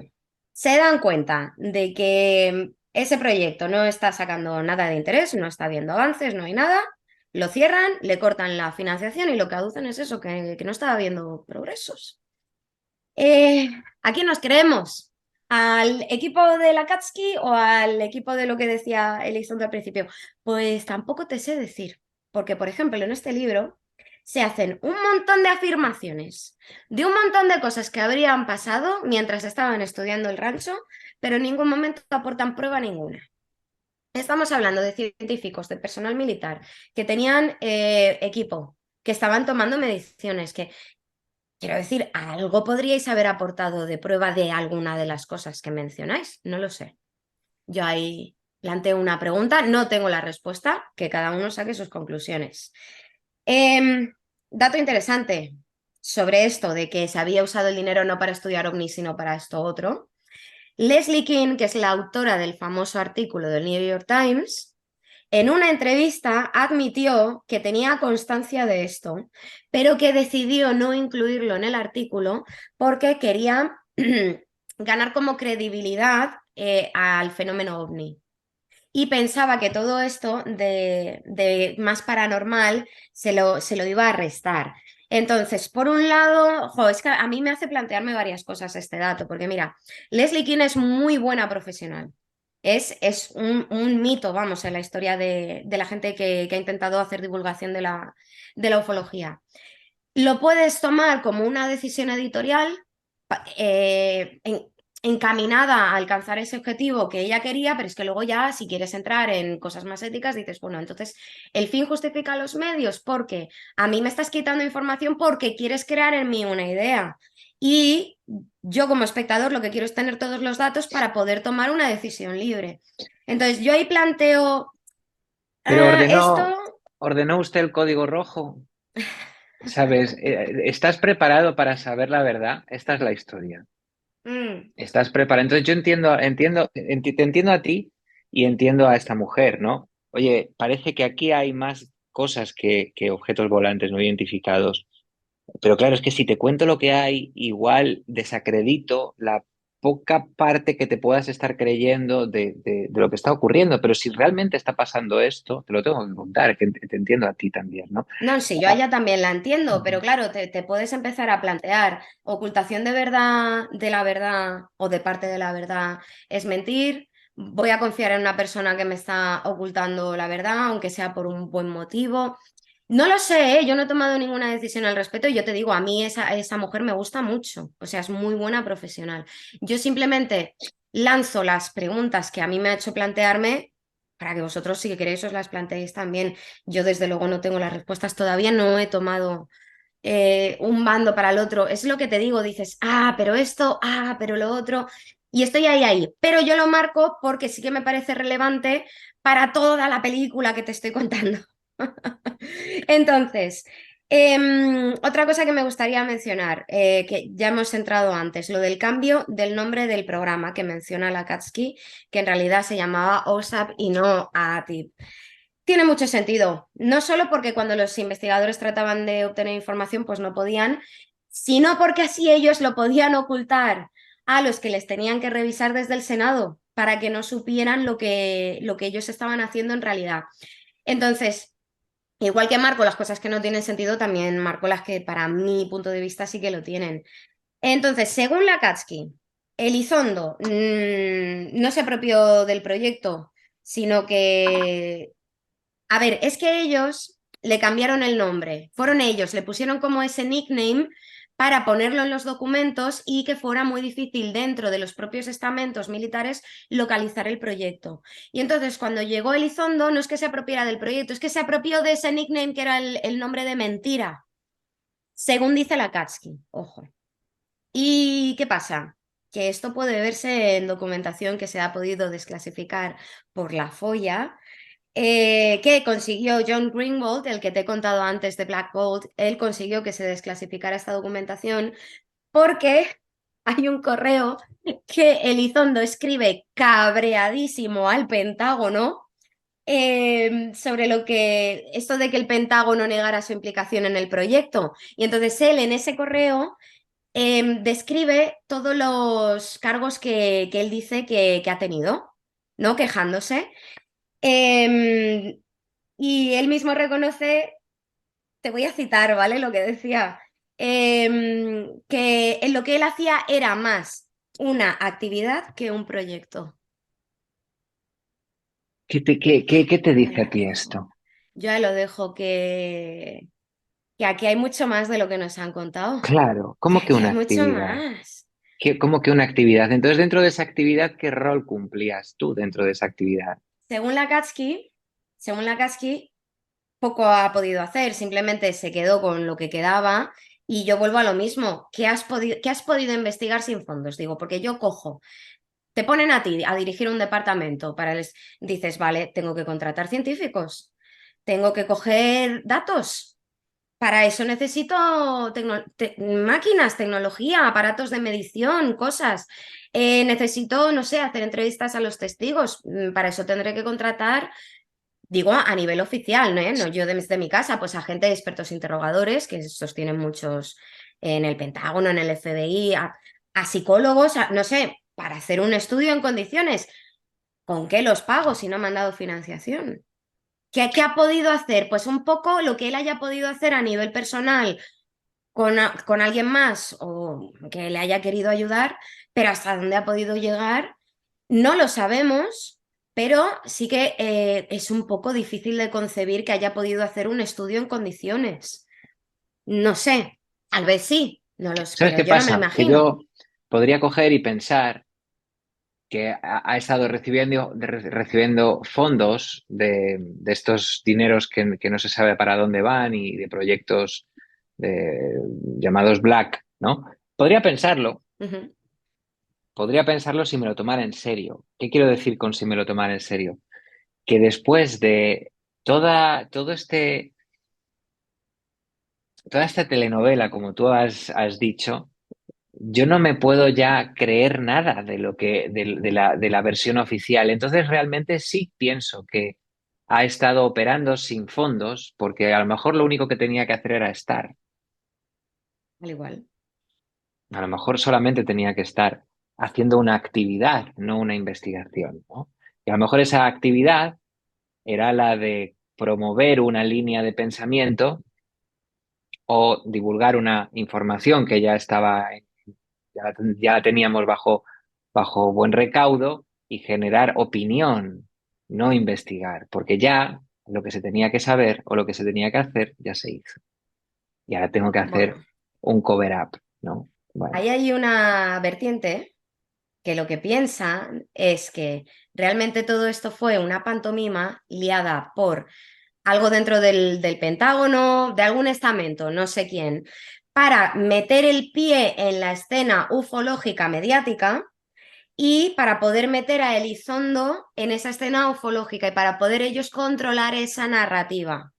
se dan cuenta de que ese proyecto no está sacando nada de interés, no está viendo avances, no hay nada, lo cierran, le cortan la financiación y lo que aducen es eso, que no estaba habiendo progresos. ¿A quién nos creemos? ¿Al equipo de Lakatsky o al equipo de lo que decía Elizondo al principio? Pues tampoco te sé decir, porque por ejemplo en este libro se hacen un montón de afirmaciones de un montón de cosas que habrían pasado mientras estaban estudiando el rancho, pero en ningún momento aportan prueba ninguna. Estamos hablando de científicos, de personal militar, que tenían equipo, que estaban tomando mediciones, que quiero decir, algo podríais haber aportado de prueba de alguna de las cosas que mencionáis, no lo sé. Yo ahí planteo una pregunta, no tengo la respuesta, que cada uno saque sus conclusiones. Dato interesante sobre esto de que se había usado el dinero no para estudiar ovnis, sino para esto otro. Leslie King, que es la autora del famoso artículo del New York Times, en una entrevista admitió que tenía constancia de esto, pero que decidió no incluirlo en el artículo porque quería ganar como credibilidad al fenómeno ovni. Y pensaba que todo esto de más paranormal se lo iba a restar. Entonces, por un lado, es que a mí me hace plantearme varias cosas este dato, porque mira, Leslie King es muy buena profesional. Es un mito, vamos, en la historia de la gente que ha intentado hacer divulgación de la ufología. Lo puedes tomar como una decisión editorial eh, en- encaminada a alcanzar ese objetivo que ella quería, pero es que luego ya si quieres entrar en cosas más éticas dices, bueno, entonces el fin justifica los medios porque a mí me estás quitando información porque quieres crear en mí una idea. Y yo como espectador lo que quiero es tener todos los datos para poder tomar una decisión libre. Entonces yo ahí planteo Pero esto. ordenó usted el código rojo, ¿sabes? ¿Estás preparado para saber la verdad? Esta es la historia. Mm, ¿Estás preparado? Entonces yo te entiendo a ti y entiendo a esta mujer, ¿no? Oye, parece que aquí hay más cosas que objetos volantes no identificados. Pero claro, es que si te cuento lo que hay, igual desacredito poca parte que te puedas estar creyendo de lo que está ocurriendo, pero si realmente está pasando esto, te lo tengo que contar, que te entiendo a ti también, ¿no? No, sí, yo a Ah, ella también la entiendo, pero ujú. claro, te puedes empezar a plantear, ocultación de la verdad o de parte de la verdad es mentir, voy a confiar en una persona que me está ocultando la verdad, aunque sea por un buen motivo. No lo sé, ¿eh? Yo no he tomado ninguna decisión al respecto y yo te digo, a mí esa mujer me gusta mucho, o sea, es muy buena profesional. Yo simplemente lanzo las preguntas que a mí me ha hecho plantearme para que vosotros, si queréis, os las planteéis también. Yo, desde luego, no tengo las respuestas todavía, no he tomado un bando para el otro. Es lo que te digo, dices, pero esto, pero lo otro, y estoy ahí. Pero yo lo marco porque sí que me parece relevante para toda la película que te estoy contando. Entonces, otra cosa que me gustaría mencionar, que ya hemos entrado antes, lo del cambio del nombre del programa que menciona la Katsuki, que en realidad se llamaba OSAP y no AATIP. Tiene mucho sentido, no solo porque cuando los investigadores trataban de obtener información, pues no podían, sino porque así ellos lo podían ocultar a los que les tenían que revisar desde el Senado para que no supieran lo que ellos estaban haciendo en realidad. Entonces, igual que marco las cosas que no tienen sentido, también marco las que para mi punto de vista sí que lo tienen. Entonces, según la Katsuki, Elizondo no se apropió del proyecto, sino que, a ver, es que ellos le cambiaron el nombre, fueron ellos, le pusieron como ese nickname para ponerlo en los documentos y que fuera muy difícil dentro de los propios estamentos militares localizar el proyecto. Y entonces cuando llegó Elizondo no es que se apropiara del proyecto, es que se apropió de ese nickname que era el nombre de mentira, según dice la Katsuki, ojo. ¿Y qué pasa? Que esto puede verse en documentación que se ha podido desclasificar por la FOIA, que consiguió John Greenwald, el que te he contado antes de Black Gold, él consiguió que se desclasificara esta documentación porque hay un correo que Elizondo escribe cabreadísimo al Pentágono sobre lo que, esto de que el Pentágono negara su implicación en el proyecto. Y entonces él en ese correo describe todos los cargos que él dice que ha tenido, ¿no? Quejándose. Em, y él mismo reconoce, te voy a citar, ¿vale? Lo que decía, que en lo que él hacía era más una actividad que un proyecto. ¿Qué te Ya dice lo a ti dejo. esto? Yo lo dejo que aquí hay mucho más de lo que nos han contado. Claro, Que ¿cómo que aquí hay una mucho actividad? más. ¿Cómo que una actividad? Entonces, dentro de esa actividad, ¿qué rol cumplías tú dentro de esa actividad? Según la Katsuki, según la Katsuki, poco ha podido hacer, simplemente se quedó con lo que quedaba y yo vuelvo a lo mismo. Qué has podido investigar sin fondos? Digo, porque yo cojo, te ponen a ti a dirigir un departamento dices, vale, tengo que contratar científicos, tengo que coger datos. Para eso necesito máquinas, tecnología, aparatos de medición, cosas. Necesito, no sé, hacer entrevistas a los testigos. Para eso tendré que contratar. Digo a nivel oficial, ¿no? No yo desde mi casa, pues a gente de expertos interrogadores, que estos tienen muchos en el Pentágono, en el FBI, a psicólogos, no sé, para hacer un estudio en condiciones. ¿Con qué los pago si no me han dado financiación? ¿Qué ha podido hacer? Pues un poco lo que él haya podido hacer a nivel personal con alguien más o que le haya querido ayudar, pero hasta dónde ha podido llegar no lo sabemos, pero sí que es un poco difícil de concebir que haya podido hacer un estudio en condiciones. No sé, tal vez sí, ¿Sabes pero qué yo no me lo pasa? Que imagino. yo podría coger y pensar que ha estado recibiendo fondos de estos dineros que no se sabe para dónde van y de proyectos llamados Black, ¿no? Podría pensarlo, Ujú. podría pensarlo si me lo tomara en serio. ¿Qué quiero decir con si me lo tomara en serio? Que después de todo toda esta telenovela, como tú has dicho, yo no me puedo ya creer nada de lo de la versión oficial. Entonces, realmente sí pienso que ha estado operando sin fondos, porque a lo mejor lo único que tenía que hacer era estar. Al igual. A lo mejor solamente tenía que estar. haciendo una actividad, no una investigación, ¿no? Y a lo mejor esa actividad era la de promover una línea de pensamiento o divulgar una información que ya estaba, ya la teníamos bajo buen recaudo y generar opinión, no investigar, porque ya lo que se tenía que saber o lo que se tenía que hacer ya se hizo. Y ahora tengo que hacer Bueno, un cover up, ¿no? Bueno, ahí hay una vertiente que lo que piensan es que realmente todo esto fue una pantomima liada por algo dentro del Pentágono, de algún estamento, no sé quién, para meter el pie en la escena ufológica mediática y para poder meter a Elizondo en esa escena ufológica y para poder ellos controlar esa narrativa.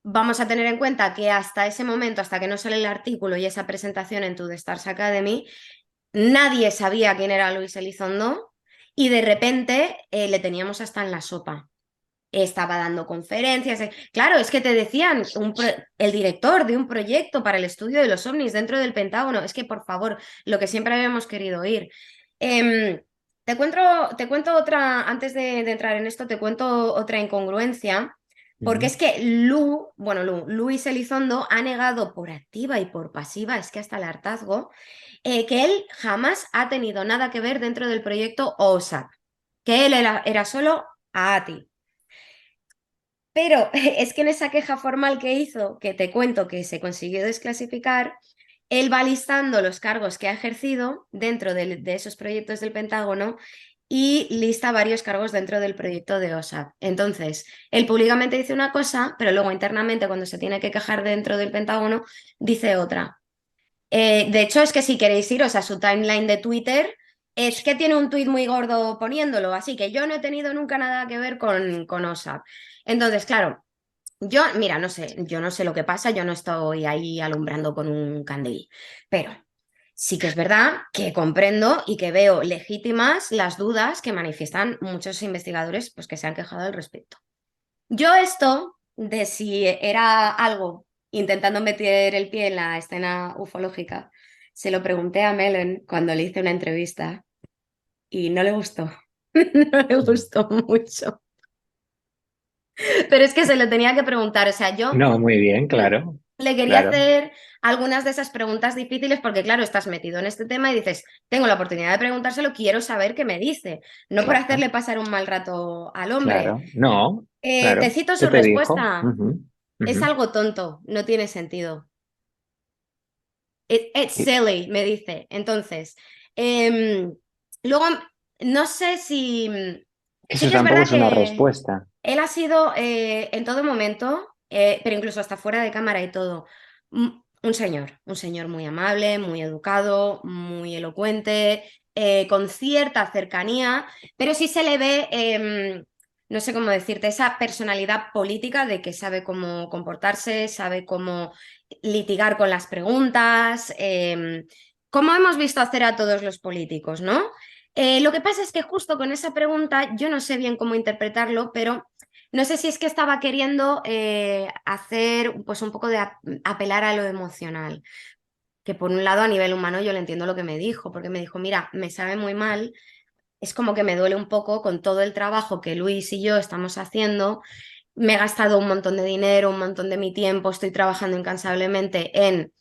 Vamos a tener en cuenta que hasta ese momento, hasta que no sale el artículo y esa presentación en tu The Stars Academy, nadie sabía quién era Luis Elizondo y de repente le teníamos hasta en la sopa. Estaba dando conferencias. Claro, es que te decían el director de un proyecto para el estudio de los ovnis dentro del Pentágono. Es que, por favor, lo que siempre habíamos querido oír. Em, te cuento otra, antes de entrar en esto, te cuento otra incongruencia, porque ujú. es que Luis Elizondo ha negado por activa y por pasiva, es que hasta el hartazgo, que él jamás ha tenido nada que ver dentro del proyecto OSAP, que él era solo AATI. Pero es que en esa queja formal que hizo, que te cuento que se consiguió desclasificar, él va listando los cargos que ha ejercido dentro de esos proyectos del Pentágono y lista varios cargos dentro del proyecto de OSAP. Entonces, él públicamente dice una cosa, pero luego internamente, cuando se tiene que quejar dentro del Pentágono, dice otra. De hecho, es que si queréis iros a su timeline de Twitter, es que tiene un tuit muy gordo poniéndolo, así que yo no he tenido nunca nada que ver con OSAP. Entonces, claro, mira, no sé, yo no sé lo que pasa, yo no estoy ahí alumbrando con un candil, pero sí que es verdad que comprendo y que veo legítimas las dudas que manifiestan muchos investigadores pues, que se han quejado al respecto. Yo esto de si era algo intentando meter el pie en la escena ufológica, se lo pregunté a Melen cuando le hice una entrevista y no le gustó, no le gustó mucho, pero es que se lo tenía que preguntar, o sea, yo No, muy bien, claro, le quería claro. hacer algunas de esas preguntas difíciles porque, claro, estás metido en este tema y dices, tengo la oportunidad de preguntárselo, quiero saber qué me dice, no por Claro, hacerle pasar un mal rato al hombre. claro. No, Te claro. cito ¿Qué su te dijo? respuesta. Ujú, Es ujú. algo tonto, no tiene sentido. It's Y silly, me dice. Entonces, em, luego, no sé si... Sí eso que es tampoco verdad es una que respuesta. él ha sido en todo momento, pero incluso hasta fuera de cámara y todo, un señor muy amable, muy educado, muy elocuente, con cierta cercanía, pero sí se le ve, no sé cómo decirte, esa personalidad política de que sabe cómo comportarse, sabe cómo litigar con las preguntas, como hemos visto hacer a todos los políticos, ¿no? Lo que pasa es que justo con esa pregunta yo no sé bien cómo interpretarlo, pero no sé si es que estaba queriendo hacer pues un poco de apelar a lo emocional, que por un lado a nivel humano yo le entiendo lo que me dijo, porque me dijo, mira, me sabe muy mal, es como que me duele un poco con todo el trabajo que Luis y yo estamos haciendo, me he gastado un montón de dinero, un montón de mi tiempo, estoy trabajando incansablemente en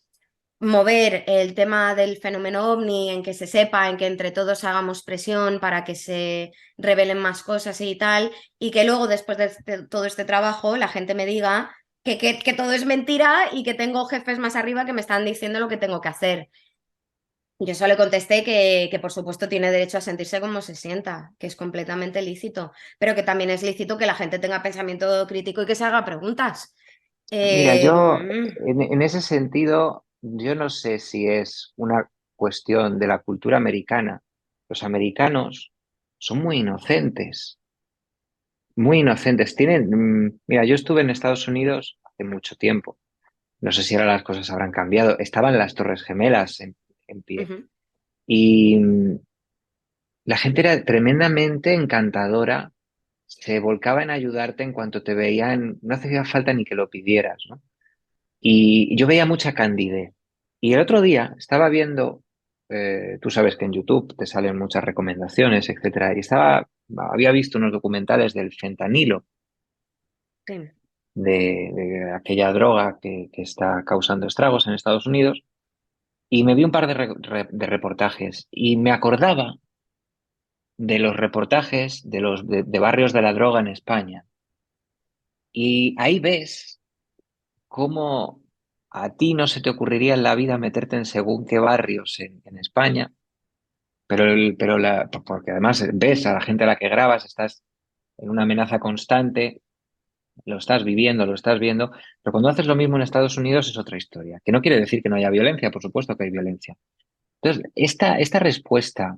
mover el tema del fenómeno ovni, en que se sepa, en que entre todos hagamos presión para que se revelen más cosas y tal, y que luego después de todo este trabajo la gente me diga que todo es mentira y que tengo jefes más arriba que me están diciendo lo que tengo que hacer. Yo solo le contesté que por supuesto tiene derecho a sentirse como se sienta, que es completamente lícito, pero que también es lícito que la gente tenga pensamiento crítico y que se haga preguntas. Mira, yo Mm, en ese sentido, yo no sé si es una cuestión de la cultura americana. Los americanos son muy inocentes, muy inocentes. Mira, yo estuve en Estados Unidos hace mucho tiempo. No sé si ahora las cosas habrán cambiado. Estaban las Torres Gemelas en pie. ujú. Y la gente era tremendamente encantadora, se volcaba en ayudarte en cuanto te veían, no hacía falta ni que lo pidieras, ¿no? Y yo veía mucha candidez. Y el otro día estaba viendo tú sabes que en YouTube te salen muchas recomendaciones, etcétera, y había visto unos documentales del fentanilo, Sí. de aquella droga que está causando estragos en Estados Unidos, y me vi un par de reportajes y me acordaba de los reportajes de barrios de la droga en España. Y ahí ves cómo a ti no se te ocurriría en la vida meterte en según qué barrios en España, porque además ves a la gente a la que grabas, estás en una amenaza constante, lo estás viviendo, lo estás viendo, pero cuando haces lo mismo en Estados Unidos es otra historia, que no quiere decir que no haya violencia, por supuesto que hay violencia. Entonces, esta respuesta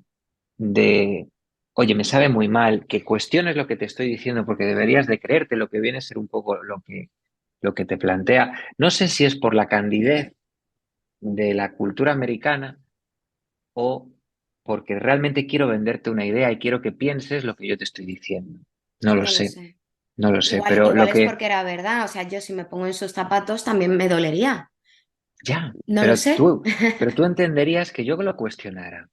de, oye, me sabe muy mal que cuestiones lo que te estoy diciendo porque deberías de creerte lo que viene a ser un poco lo que te plantea. No sé si es por la candidez de la cultura americana o porque realmente quiero venderte una idea y quiero que pienses lo que yo te estoy diciendo. No lo No lo sé, sé. no lo sé, Igual, pero lo igual es que, porque era verdad. O sea, yo si me pongo en sus zapatos también me dolería. ya, No lo sé. pero tú entenderías que yo lo cuestionara.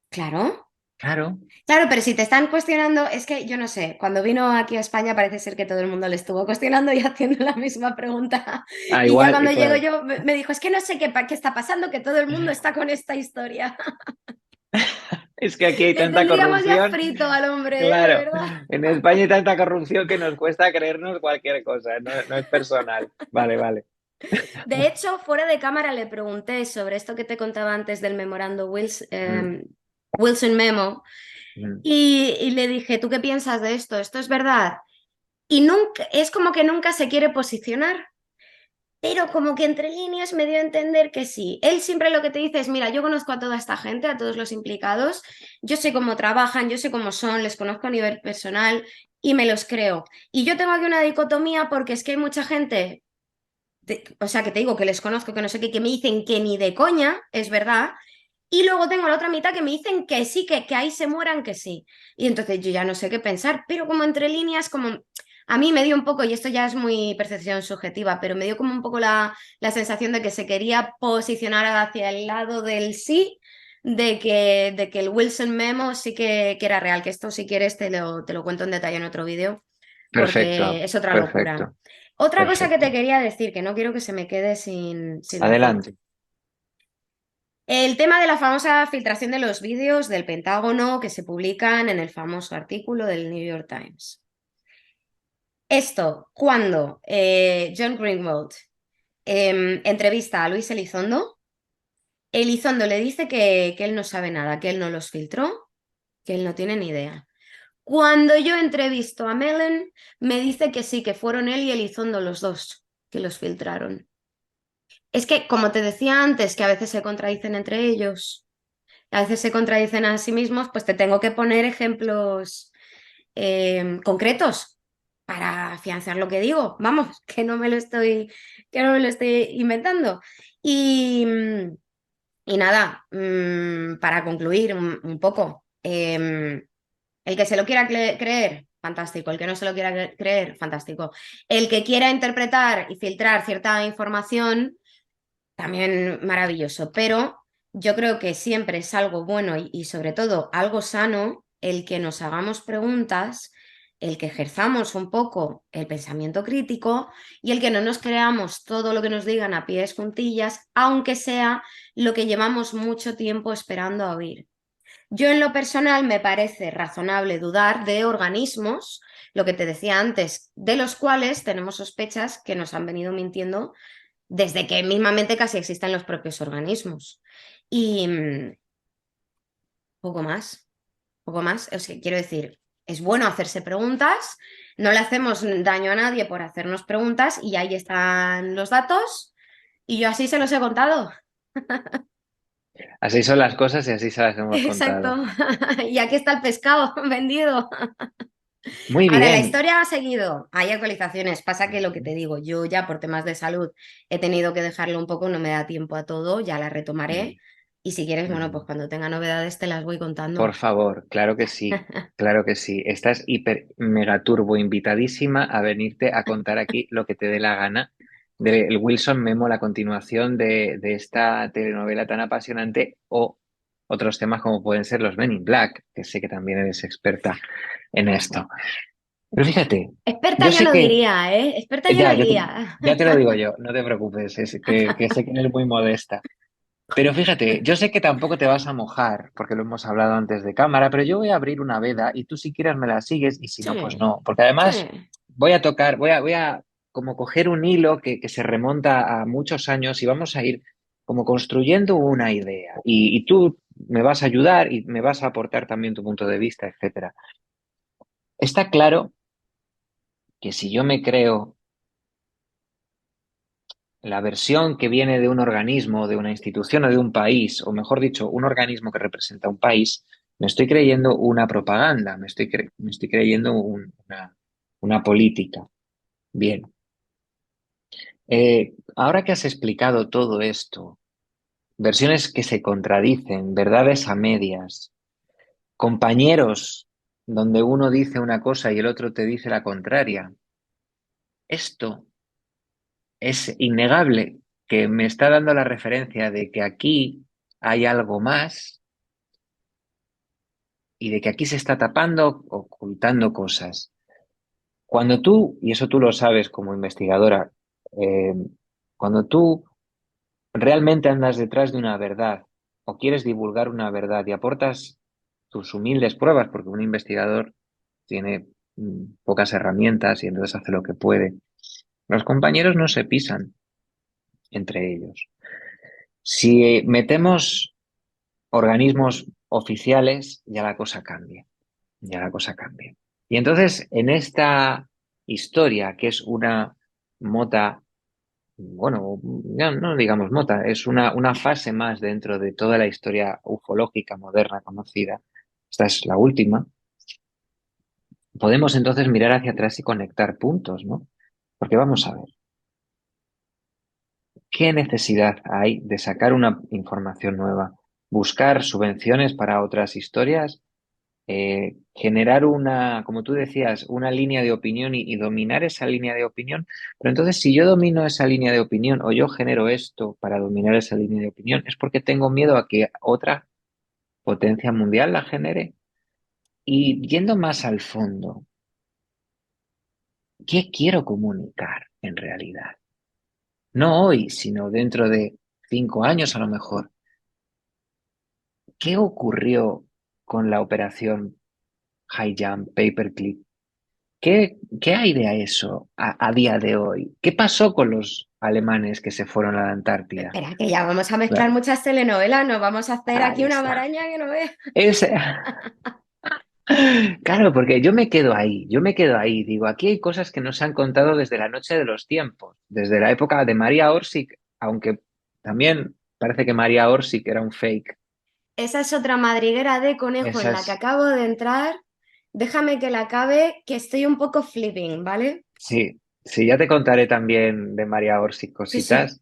Claro. Claro. Claro, pero si te están cuestionando, es que yo no sé, cuando vino aquí a España parece ser que todo el mundo le estuvo cuestionando y haciendo la misma pregunta. Ah, Y ya igual, y cuando llego claro. yo me dijo, es que no sé qué está pasando, que todo el mundo está con esta historia. Es que aquí hay Le tanta tendríamos ya corrupción. frito al hombre, ¿eh? De Claro, verdad. en España hay tanta corrupción que nos cuesta creernos cualquier cosa, no, no es personal. Vale, vale. De hecho, fuera de cámara le pregunté sobre esto que te contaba antes del memorando Mm, Wilson Memo mm. y le dije, ¿tú qué piensas de esto? ¿Esto es verdad? Y nunca, es como que nunca se quiere posicionar. Pero como que entre líneas me dio a entender que sí. Él siempre lo que te dice es, mira, yo conozco a toda esta gente, a todos los implicados, yo sé cómo trabajan, yo sé cómo son, les conozco a nivel personal y me los creo. Y yo tengo aquí una dicotomía porque es que hay mucha gente, o sea, que te digo que les conozco, que no sé qué, que me dicen que ni de coña, es verdad. Y luego tengo la otra mitad que me dicen que sí, que ahí se mueran, que sí. Y entonces yo ya no sé qué pensar, pero como entre líneas, como a mí me dio un poco, y esto ya es muy percepción subjetiva, pero me dio como un poco la sensación de que se quería posicionar hacia el lado del sí, de que el Wilson Memo sí que era real, que esto si quieres te lo cuento en detalle en otro vídeo, porque Perfecto, es otra locura. perfecto, Otra cosa que te perfecto. quería decir, que no quiero que se me quede sin decir. Adelante. El tema de la famosa filtración de los vídeos del Pentágono que se publican en el famoso artículo del New York Times. Esto, cuando John Greenwald entrevista a Luis Elizondo le dice que él no sabe nada, que él no los filtró, que él no tiene ni idea. Cuando yo entrevisto a Mellon, me dice que sí, que fueron él y Elizondo los dos que los filtraron. Es que, como te decía antes, que a veces se contradicen entre ellos. A veces se contradicen a sí mismos, pues te tengo que poner ejemplos concretos para afianzar lo que digo. Vamos, que no me lo estoy inventando. Y, y nada, para concluir un poco, el que se lo quiera creer, fantástico. El que no se lo quiera creer, fantástico. El que quiera interpretar y filtrar cierta información, también maravilloso, pero yo creo que siempre es algo bueno y sobre todo algo sano el que nos hagamos preguntas, el que ejerzamos un poco el pensamiento crítico y el que no nos creamos todo lo que nos digan a pies juntillas, aunque sea lo que llevamos mucho tiempo esperando a oír. Yo en lo personal me parece razonable dudar de organismos, lo que te decía antes, de los cuales tenemos sospechas que nos han venido mintiendo desde que mismamente casi existen los propios organismos. Y poco más, poco más. O sea, quiero decir, es bueno hacerse preguntas, no le hacemos daño a nadie por hacernos preguntas y ahí están los datos y yo así se los he contado. Así son las cosas y así se las hemos Exacto. contado. Y aquí está el pescado vendido. Muy Ahora, la bien. historia ha seguido, hay actualizaciones. Pasa que lo que te digo, yo ya por temas de salud he tenido que dejarlo un poco, no me da tiempo a todo, ya la retomaré. Mm, Y si quieres, bueno, pues mm. cuando tenga novedades te las voy Por contando. favor, claro que sí, claro que sí. Estás hiper mega turbo invitadísima a venirte a contar aquí lo que te dé la gana del Wilson Memo, la continuación de esta telenovela tan apasionante o otros temas como pueden ser los Men in Black, que sé que también eres experta en esto. Pero fíjate, Experta yo yo sé no que, diría, ¿eh? Experta yo no ya, diría. ya te lo digo yo, no te preocupes, que sé que eres muy modesta. Pero fíjate, yo sé que tampoco te vas a mojar, porque lo hemos hablado antes de cámara, pero yo voy a abrir una veda y tú si quieres me la sigues y si no, pues Sí, no. Porque además sí. voy a tocar, voy a como coger un hilo que se remonta a muchos años y vamos a ir como construyendo una idea. Y tú me vas a ayudar y me vas a aportar también tu punto de vista, etcétera. Está claro que si yo me creo la versión que viene de un organismo, de una institución o de un país, o mejor dicho, un organismo que representa un país, me estoy creyendo una propaganda, me estoy creyendo una política. Bien, ahora que has explicado todo esto, versiones que se contradicen, verdades a medias, compañeros donde uno dice una cosa y el otro te dice la contraria, esto es innegable que me está dando la referencia de que aquí hay algo más y de que aquí se está tapando, ocultando cosas. Cuando tú, y eso tú lo sabes como investigadora, eh, cuando tú realmente andas detrás de una verdad o quieres divulgar una verdad y aportas tus humildes pruebas, porque un investigador tiene pocas herramientas y entonces hace lo que puede, los compañeros no se pisan entre ellos. Si metemos organismos oficiales, ya la cosa cambia, ya la cosa cambia. Y entonces, en esta historia, que es una mota, bueno, no digamos mota, es una fase más dentro de toda la historia ufológica moderna conocida, esta es la última, podemos entonces mirar hacia atrás y conectar puntos, ¿no? Porque vamos a ver, ¿qué necesidad hay de sacar una información nueva? Buscar subvenciones para otras historias, generar una, como tú decías, una línea de opinión y dominar esa línea de opinión. Pero entonces, si yo domino esa línea de opinión o yo genero esto para dominar esa línea de opinión, es porque tengo miedo a que otra potencia mundial la genere. Y yendo más al fondo, ¿qué quiero comunicar en realidad? No hoy, sino dentro de 5 años a lo mejor. ¿Qué ocurrió con la operación High Jump Paperclip? ¿Qué hay de eso a día de hoy? ¿Qué pasó con los alemanes que se fueron a la Antártida? Espera, que ya vamos a mezclar Claro, muchas telenovelas, nos vamos a hacer aquí ahí una está. maraña que no veas. Es, claro, porque yo me quedo ahí. Digo, aquí hay cosas que nos han contado desde la noche de los tiempos, desde la época de María Orsic, aunque también parece que María Orsic era un fake. Esa es otra madriguera de conejo en la que Esas, acabo de entrar. Déjame que la acabe, que estoy un poco flipping, ¿vale? sí, sí, ya te contaré también de María Orsic Sí, sí. cositas.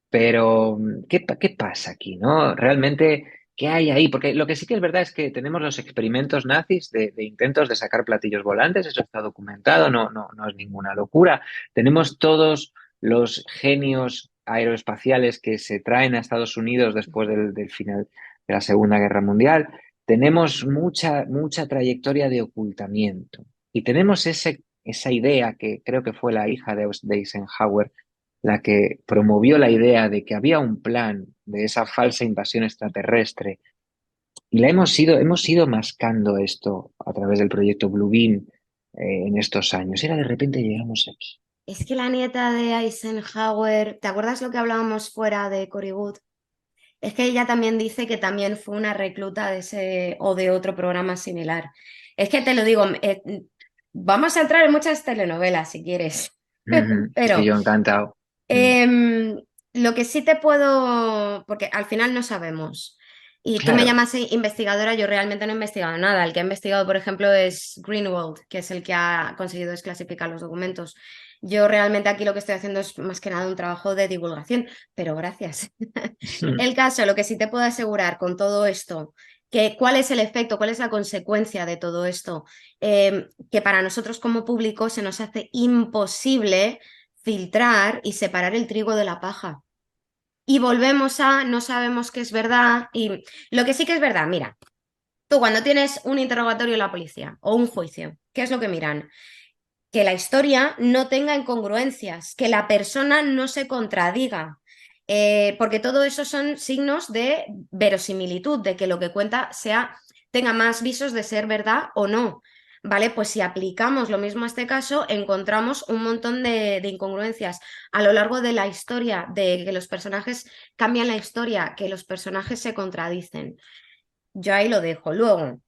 Pero, ¿qué pasa aquí, no? Realmente, ¿qué hay ahí? Porque lo que sí que es verdad es que tenemos los experimentos nazis de intentos de sacar platillos volantes, eso está documentado, no es ninguna locura. Tenemos todos los genios aeroespaciales que se traen a Estados Unidos después del final de la Segunda Guerra Mundial. Tenemos mucha trayectoria de ocultamiento. Y tenemos esa idea que creo que fue la hija de Eisenhower la que promovió la idea de que había un plan de esa falsa invasión extraterrestre. Y hemos ido mascando esto a través del proyecto Bluebeam en estos años. Y ahora de repente llegamos aquí. Es que la nieta de Eisenhower, ¿te acuerdas lo que hablábamos fuera de Cory Wood? Es que ella también dice que también fue una recluta de ese o de otro programa similar. Es que te lo digo, vamos a entrar en muchas telenovelas si quieres, Ujú. Sí, pero yo encantado. Mm. em, lo que sí te puedo, porque al final no sabemos. Y tú me Claro. llamas investigadora, yo realmente no he investigado nada. El que ha investigado, por ejemplo, es Greenwald, que es el que ha conseguido desclasificar los documentos. Yo realmente aquí lo que estoy haciendo es más que nada un trabajo de divulgación, pero gracias. El caso, lo que sí te puedo asegurar con todo esto, que cuál es el efecto, cuál es la consecuencia de todo esto, que para nosotros como público se nos hace imposible filtrar y separar el trigo de la paja. y volvemos a no sabemos qué es verdad. Y lo que sí que es verdad, mira, tú cuando tienes un interrogatorio en la policía o un juicio, ¿qué es lo que miran? Que la historia no tenga incongruencias, que la persona no se contradiga, porque todo eso son signos de verosimilitud, de que lo que cuenta tenga más visos de ser verdad o no. ¿Vale? Pues si aplicamos lo mismo a este caso, encontramos un montón de incongruencias a lo largo de la historia, de que los personajes cambian la historia, que los personajes se contradicen. Yo ahí lo dejo. Luego,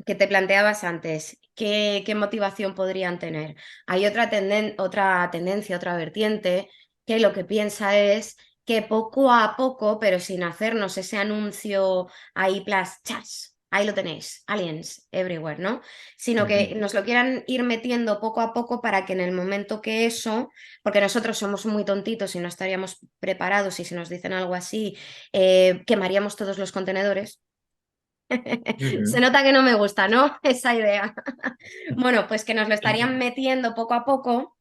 que te planteabas antes, ¿qué motivación podrían tener? Hay otra tendencia, otra vertiente, que lo que piensa es que poco a poco, pero sin hacernos ese anuncio ahí, plus, chas, ahí lo tenéis, aliens everywhere, ¿no? Sino Ujú. que nos lo quieran ir metiendo poco a poco para que en el momento que eso, porque nosotros somos muy tontitos y no estaríamos preparados y si nos dicen algo así, quemaríamos todos los contenedores. Se Ujú. nota que no me gusta, ¿no? Esa idea. Bueno, pues que nos lo estarían metiendo poco a poco,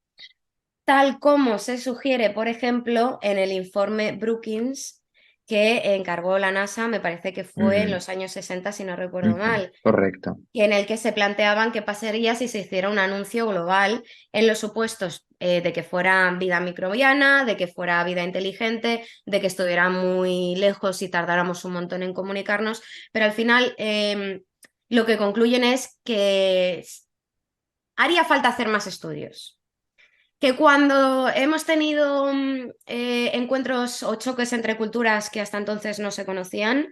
tal como se sugiere, por ejemplo, en el informe Brookings que encargó la NASA, me parece que fue en Ujú. los años 60, si no recuerdo Ujú. mal, Correcto. y en el que se planteaban qué pasaría si se hiciera un anuncio global en los supuestos de que fuera vida microbiana, de que fuera vida inteligente, de que estuviera muy lejos y tardáramos un montón en comunicarnos, pero al final lo que concluyen es que haría falta hacer más estudios. Que cuando hemos tenido encuentros o choques entre culturas que hasta entonces no se conocían,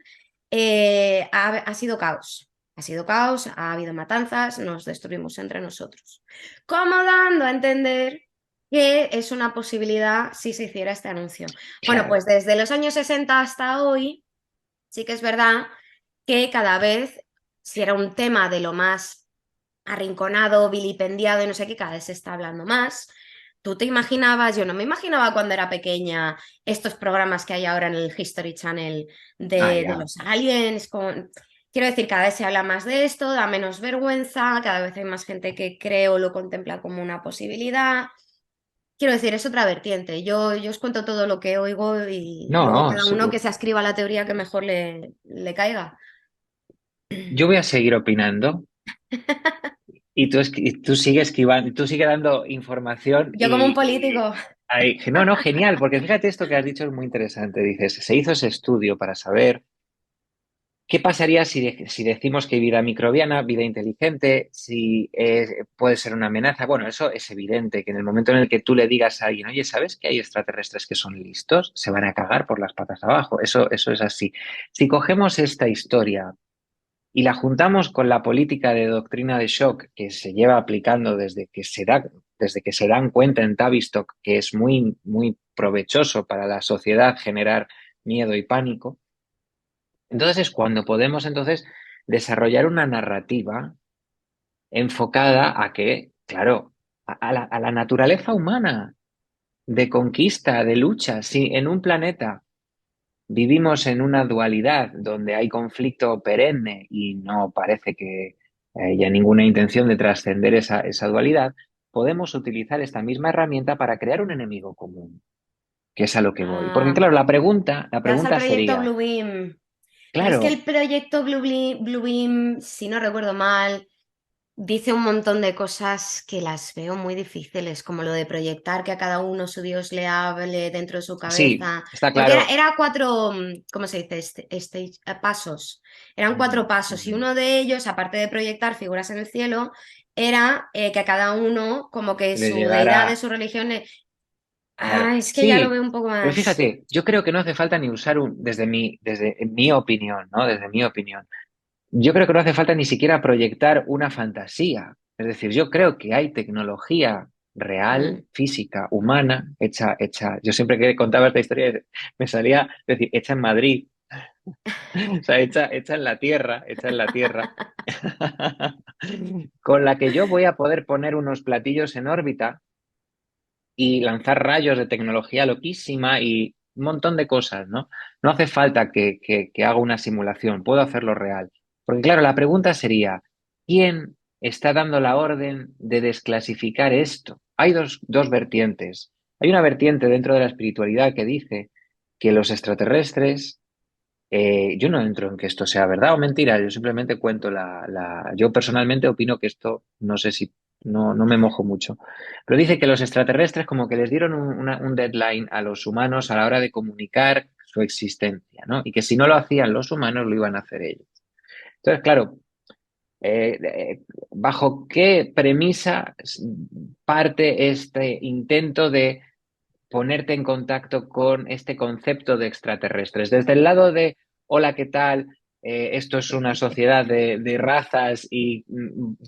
ha sido caos. Ha sido caos, ha habido matanzas, nos destruimos entre nosotros. Como dando a entender que es una posibilidad si se hiciera este anuncio. Bueno, Claro. pues desde los años 60 hasta hoy, sí que es verdad que cada vez, si era un tema de lo más arrinconado, vilipendiado y no sé qué, cada vez se está hablando más. Tú te imaginabas, yo no me imaginaba cuando era pequeña estos programas que hay ahora en el History Channel Ah, de ya. los aliens. Quiero decir, cada vez se habla más de esto, da menos vergüenza, cada vez hay más gente que cree o lo contempla como una posibilidad. Quiero decir, es otra vertiente. Yo os cuento todo lo que oigo y No, luego no, cada uno que se ascriba la teoría que mejor le caiga. yo voy a seguir opinando y tú sigues esquivando, tú sigues dando información Yo como un y político. no, no, genial, porque fíjate esto que has dicho es muy interesante. Dices, se hizo ese estudio para saber qué pasaría si decimos que hay vida microbiana, vida inteligente, si puede ser una amenaza. Bueno, eso es evidente, que en el momento en el que tú le digas a alguien, oye, ¿sabes que hay extraterrestres que son listos? Se van a cagar por las patas abajo. Eso es así. Si cogemos esta historia y la juntamos con la política de doctrina de shock que se lleva aplicando desde que se dan cuenta en Tavistock que es muy, muy provechoso para la sociedad generar miedo y pánico, entonces es cuando podemos entonces desarrollar una narrativa enfocada a que, claro, a la naturaleza humana de conquista, de lucha. Si en un planeta vivimos en una dualidad donde hay conflicto perenne y no parece que haya ninguna intención de trascender esa dualidad, podemos utilizar esta misma herramienta para crear un enemigo común, que es a lo que voy. Porque Ah, claro, la te vas al pregunta proyecto sería, Blue Beam. Pero es que el claro, proyecto Blue Beam, si no recuerdo mal, dice un montón de cosas que las veo muy difíciles, como lo de proyectar que a cada uno su Dios le hable dentro de su sí, cabeza. está Porque claro. era cuatro, ¿cómo se dice? Pasos. Eran Ujú, cuatro pasos. ujú. Y uno de ellos, aparte de proyectar figuras en el cielo, era que a cada uno, como que Le su deidad de llegará, su religión le... claro. Ah, es que ya lo Sí, veo un poco pero más. fíjate, yo creo que no hace falta ni usar desde mi opinión, ¿no? Desde mi opinión. Yo creo que no hace falta ni siquiera proyectar una fantasía. Es decir, yo creo que hay tecnología real, Mm. física, humana, hecha. Yo siempre que contaba esta historia me salía decir, hecha en Madrid, o sea, hecha en la tierra, con la que yo voy a poder poner unos platillos en órbita y lanzar rayos de tecnología loquísima y un montón de cosas, ¿no? No hace falta que haga una simulación, puedo hacerlo real. Porque claro, la pregunta sería, ¿quién está dando la orden de desclasificar esto? Hay dos vertientes. Hay una vertiente dentro de la espiritualidad que dice que los extraterrestres, yo no entro en que esto sea verdad o mentira, yo simplemente cuento yo personalmente opino que esto, no sé si, no me mojo mucho, pero dice que los extraterrestres como que les dieron un deadline a los humanos a la hora de comunicar su existencia, ¿no? Y que si no lo hacían los humanos, lo iban a hacer ellos. Entonces, claro, ¿bajo qué premisa parte este intento de ponerte en contacto con este concepto de extraterrestres? Desde el lado de, hola, ¿qué tal? Esto es una sociedad de razas y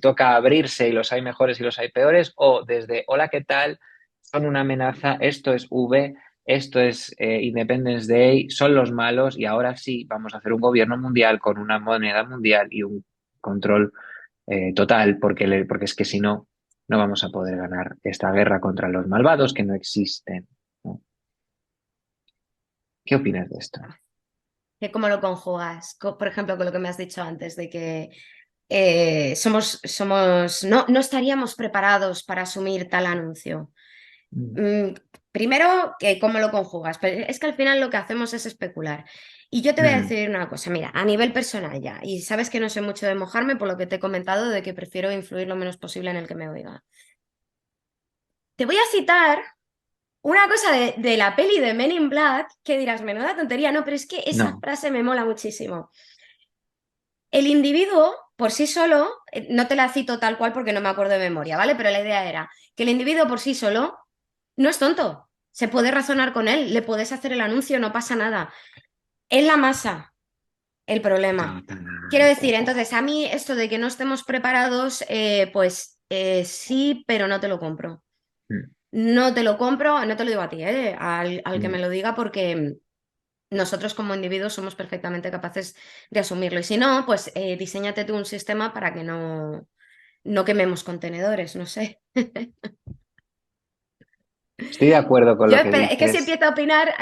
toca abrirse y los hay mejores y los hay peores, o desde, hola, ¿qué tal? Son una amenaza, esto es V, esto es Independence Day, son los malos y ahora sí vamos a hacer un gobierno mundial con una moneda mundial y un control total, porque es que si no, no vamos a poder ganar esta guerra contra los malvados que no existen, ¿no? ¿Qué opinas de esto? ¿Que cómo lo conjugas? Por ejemplo, con lo que me has dicho antes, de que no estaríamos preparados para asumir tal anuncio. Mm, Mm, Primero, que cómo lo conjugas. Pero es que al final lo que hacemos es especular. Y yo te voy a mm, decir una cosa, mira, a nivel personal ya, y sabes que no sé mucho de mojarme por lo que te he comentado de que prefiero influir lo menos posible en el que me oiga. Te voy a citar una cosa de la peli de Men in Black que dirás, menuda tontería, no, pero es que esa no, frase me mola muchísimo. El individuo por sí solo, no te la cito tal cual porque no me acuerdo de memoria, ¿vale? Pero la idea era que el individuo por sí solo no es tonto. Se puede razonar con él, le puedes hacer el anuncio, no pasa nada. Es la masa el problema. Quiero total, decir, entonces, a mí esto de que no estemos preparados, pues sí, pero no te lo compro. mm, No te lo compro, no te lo digo a ti, al que mm. me lo diga, porque nosotros como individuos somos perfectamente capaces de asumirlo. Y si no, pues diséñate tú un sistema para que no quememos contenedores, no sé. Estoy de acuerdo con Yo lo que es que si dices. empiezo a opinar,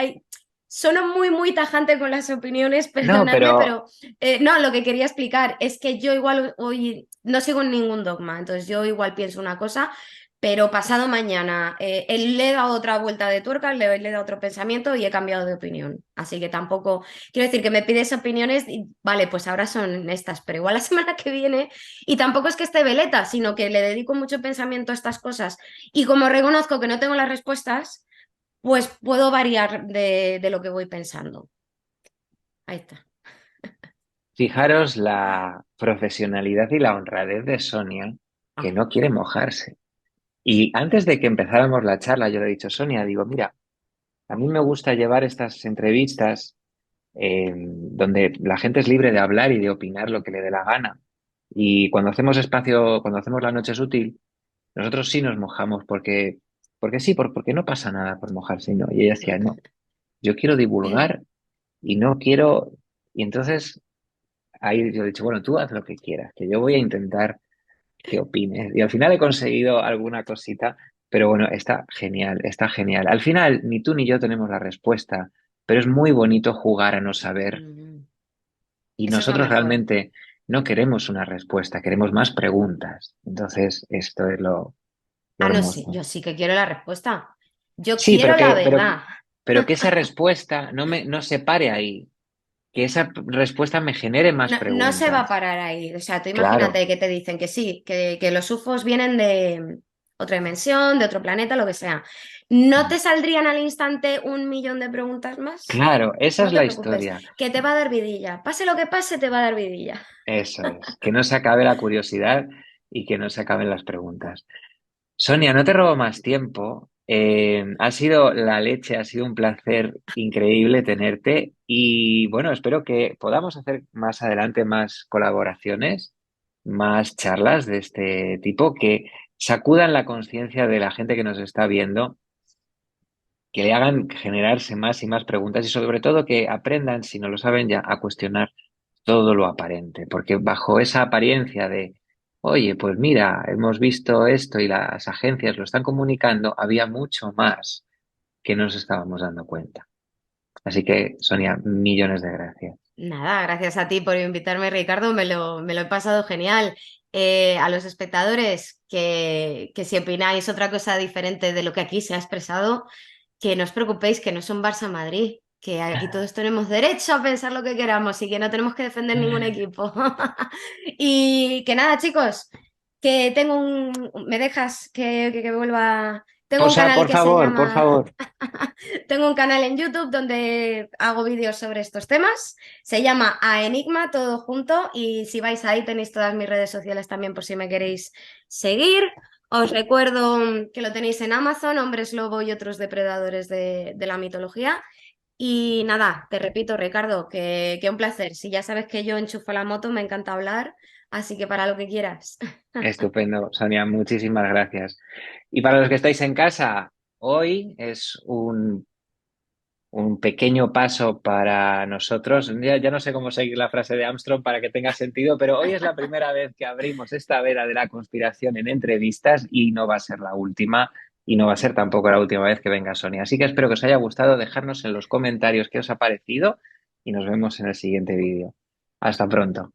sono muy tajante con las opiniones, No, perdonadme, pero pero no, lo que quería explicar es que yo igual hoy no sigo ningún dogma, entonces yo igual pienso una cosa, pero pasado mañana le he dado otra vuelta de tuerca, le he dado otro pensamiento y he cambiado de opinión. Así que tampoco, quiero decir que me pides opiniones y vale, pues ahora son estas, pero igual la semana que viene, y tampoco es que esté veleta, sino que le dedico mucho pensamiento a estas cosas y como reconozco que no tengo las respuestas, pues puedo variar de lo que voy pensando. Ahí está. fijaros la profesionalidad y la honradez de Sonia, que Ah, no quiere mojarse. Y antes de que empezáramos la charla, yo le he dicho, Sonia, digo, mira, a mí me gusta llevar estas entrevistas donde la gente es libre de hablar y de opinar lo que le dé la gana. Y cuando hacemos espacio, cuando hacemos la noche sutil, nosotros sí nos mojamos porque sí, porque no pasa nada por mojarse, ¿no? Y ella decía, no, yo quiero divulgar y no quiero. Y entonces ahí yo he dicho, bueno, tú haz lo que quieras, que yo voy a intentar que opines. Y al final he conseguido alguna cosita, pero bueno, está genial, está genial. Al final, ni tú ni yo tenemos la respuesta, pero es muy bonito jugar a no saber mm, y eso es lo nosotros mejor. realmente no queremos una respuesta, queremos más preguntas. Entonces, esto es lo Ah, no, sí, hermoso. yo sí que quiero la respuesta. Yo Sí, quiero la verdad. pero que esa respuesta no se pare ahí, que esa respuesta me genere más No se va a preguntas. parar ahí. O sea, tú Claro. imagínate que te dicen que sí, que los UFOs vienen de otra dimensión, de otro planeta, lo que sea. ¿No te saldrían al instante 1 millón de preguntas más? Claro, esa es No te la preocupes, historia. que te va a dar vidilla. Pase lo que pase, te va a dar vidilla. Eso es. Que no se acabe la curiosidad y que no se acaben las preguntas. Sonia, no te robo más tiempo. Ha sido la leche, ha sido un placer increíble tenerte y bueno, espero que podamos hacer más adelante más colaboraciones, más charlas de este tipo que sacudan la conciencia de la gente que nos está viendo, que le hagan generarse más y más preguntas y sobre todo que aprendan, si no lo saben ya, a cuestionar todo lo aparente, porque bajo esa apariencia de, oye, pues mira, hemos visto esto y las agencias lo están comunicando, había mucho más que no nos estábamos dando cuenta. Así que, Sonia, millones de gracias. Nada, gracias a ti por invitarme, Ricardo, me lo he pasado genial. A los espectadores, que si opináis otra cosa diferente de lo que aquí se ha expresado, que no os preocupéis, que no son Barça-Madrid. que aquí todos tenemos derecho a pensar lo que queramos y que no tenemos que defender ningún equipo. Y que nada, chicos, que tengo un... ¿Me dejas que vuelva? Tengo un canal Por que se favor, por llama... favor. Tengo un canal en YouTube donde hago vídeos sobre estos temas. Se llama A Enigma, todo junto. Y si vais ahí tenéis todas mis redes sociales también por si me queréis seguir. Os recuerdo que lo tenéis en Amazon, Hombres Lobo y otros depredadores de la mitología. Y nada, te repito, Ricardo, que un placer. Si ya sabes que yo enchufo la moto, me encanta hablar, así que para lo que quieras. Estupendo, Sonia, muchísimas gracias. Y para los que estáis en casa, hoy es un pequeño paso para nosotros. Ya no sé cómo seguir la frase de Armstrong para que tenga sentido, pero hoy es la primera vez que abrimos esta veda de la conspiración en entrevistas y no va a ser la última y no va a ser tampoco la última vez que venga Sonia. Así que espero que os haya gustado, dejarnos en los comentarios qué os ha parecido y nos vemos en el siguiente vídeo. Hasta pronto.